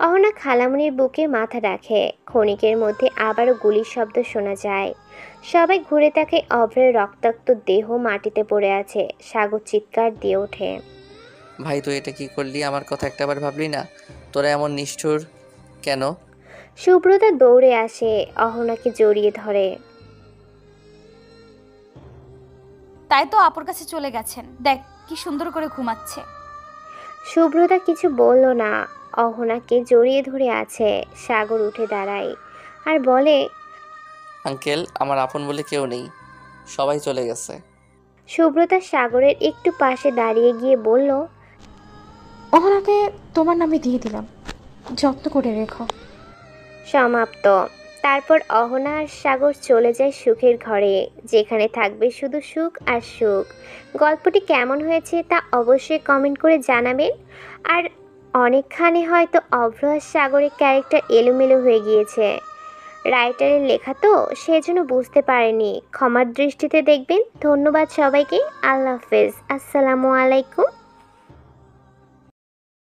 অহনা খালামণির বুকে মাথা রাখে। ক্ষণিকের মধ্যে আবারও গুলির শব্দ শোনা যায়। সবাই ঘুরে তাকে অভ্রের রক্তাক্ত দেহ মাটিতে পড়ে আছে। সাগর চিৎকার দিয়ে ওঠে, ভাই তুই এটা কি করলি? আমার কথা একটাবার ভাবলি না? তোরা এমন নিষ্ঠুর কেন? সুব্রতা দৌড়ে আসে, অহনাকে জড়িয়ে ধরে। তাই তো আপুর কাছে চলে গেছেন, দেখ কি সুন্দর করে ঘুমাচ্ছে। সুব্রতা কিছু বলল না, অহনাকে জড়িয়ে ধরে আছে। সাগর উঠে দাঁড়ায় আর বলে, আঙ্কেল আমার আপন বলে কেউ নেই, সবাই চলে গেছে। সুব্রতা সাগরের একটু পাশে দাঁড়িয়ে গিয়ে বলল, অহনাকে তোমার নামে দিয়ে দিলাম, যত্ন করে রেখো। সমাপ্ত। তারপর অহনা আর সাগর চলে যায় সুখের ঘরে, যেখানে থাকবে শুধু সুখ আর সুখ। গল্পটি কেমন হয়েছে তা অবশ্যই কমেন্ট করে জানাবেন। আর অনেকখানি হয়তো অভ্র আর সাগরের ক্যারেক্টার এলোমেলো হয়ে গিয়েছে, রাইটারের লেখা তো, সেজন্য বুঝতে পারেনি, ক্ষমার দৃষ্টিতে দেখবেন। ধন্যবাদ সবাইকে। আল্লাহ হাফেজ। আসসালামু আলাইকুম।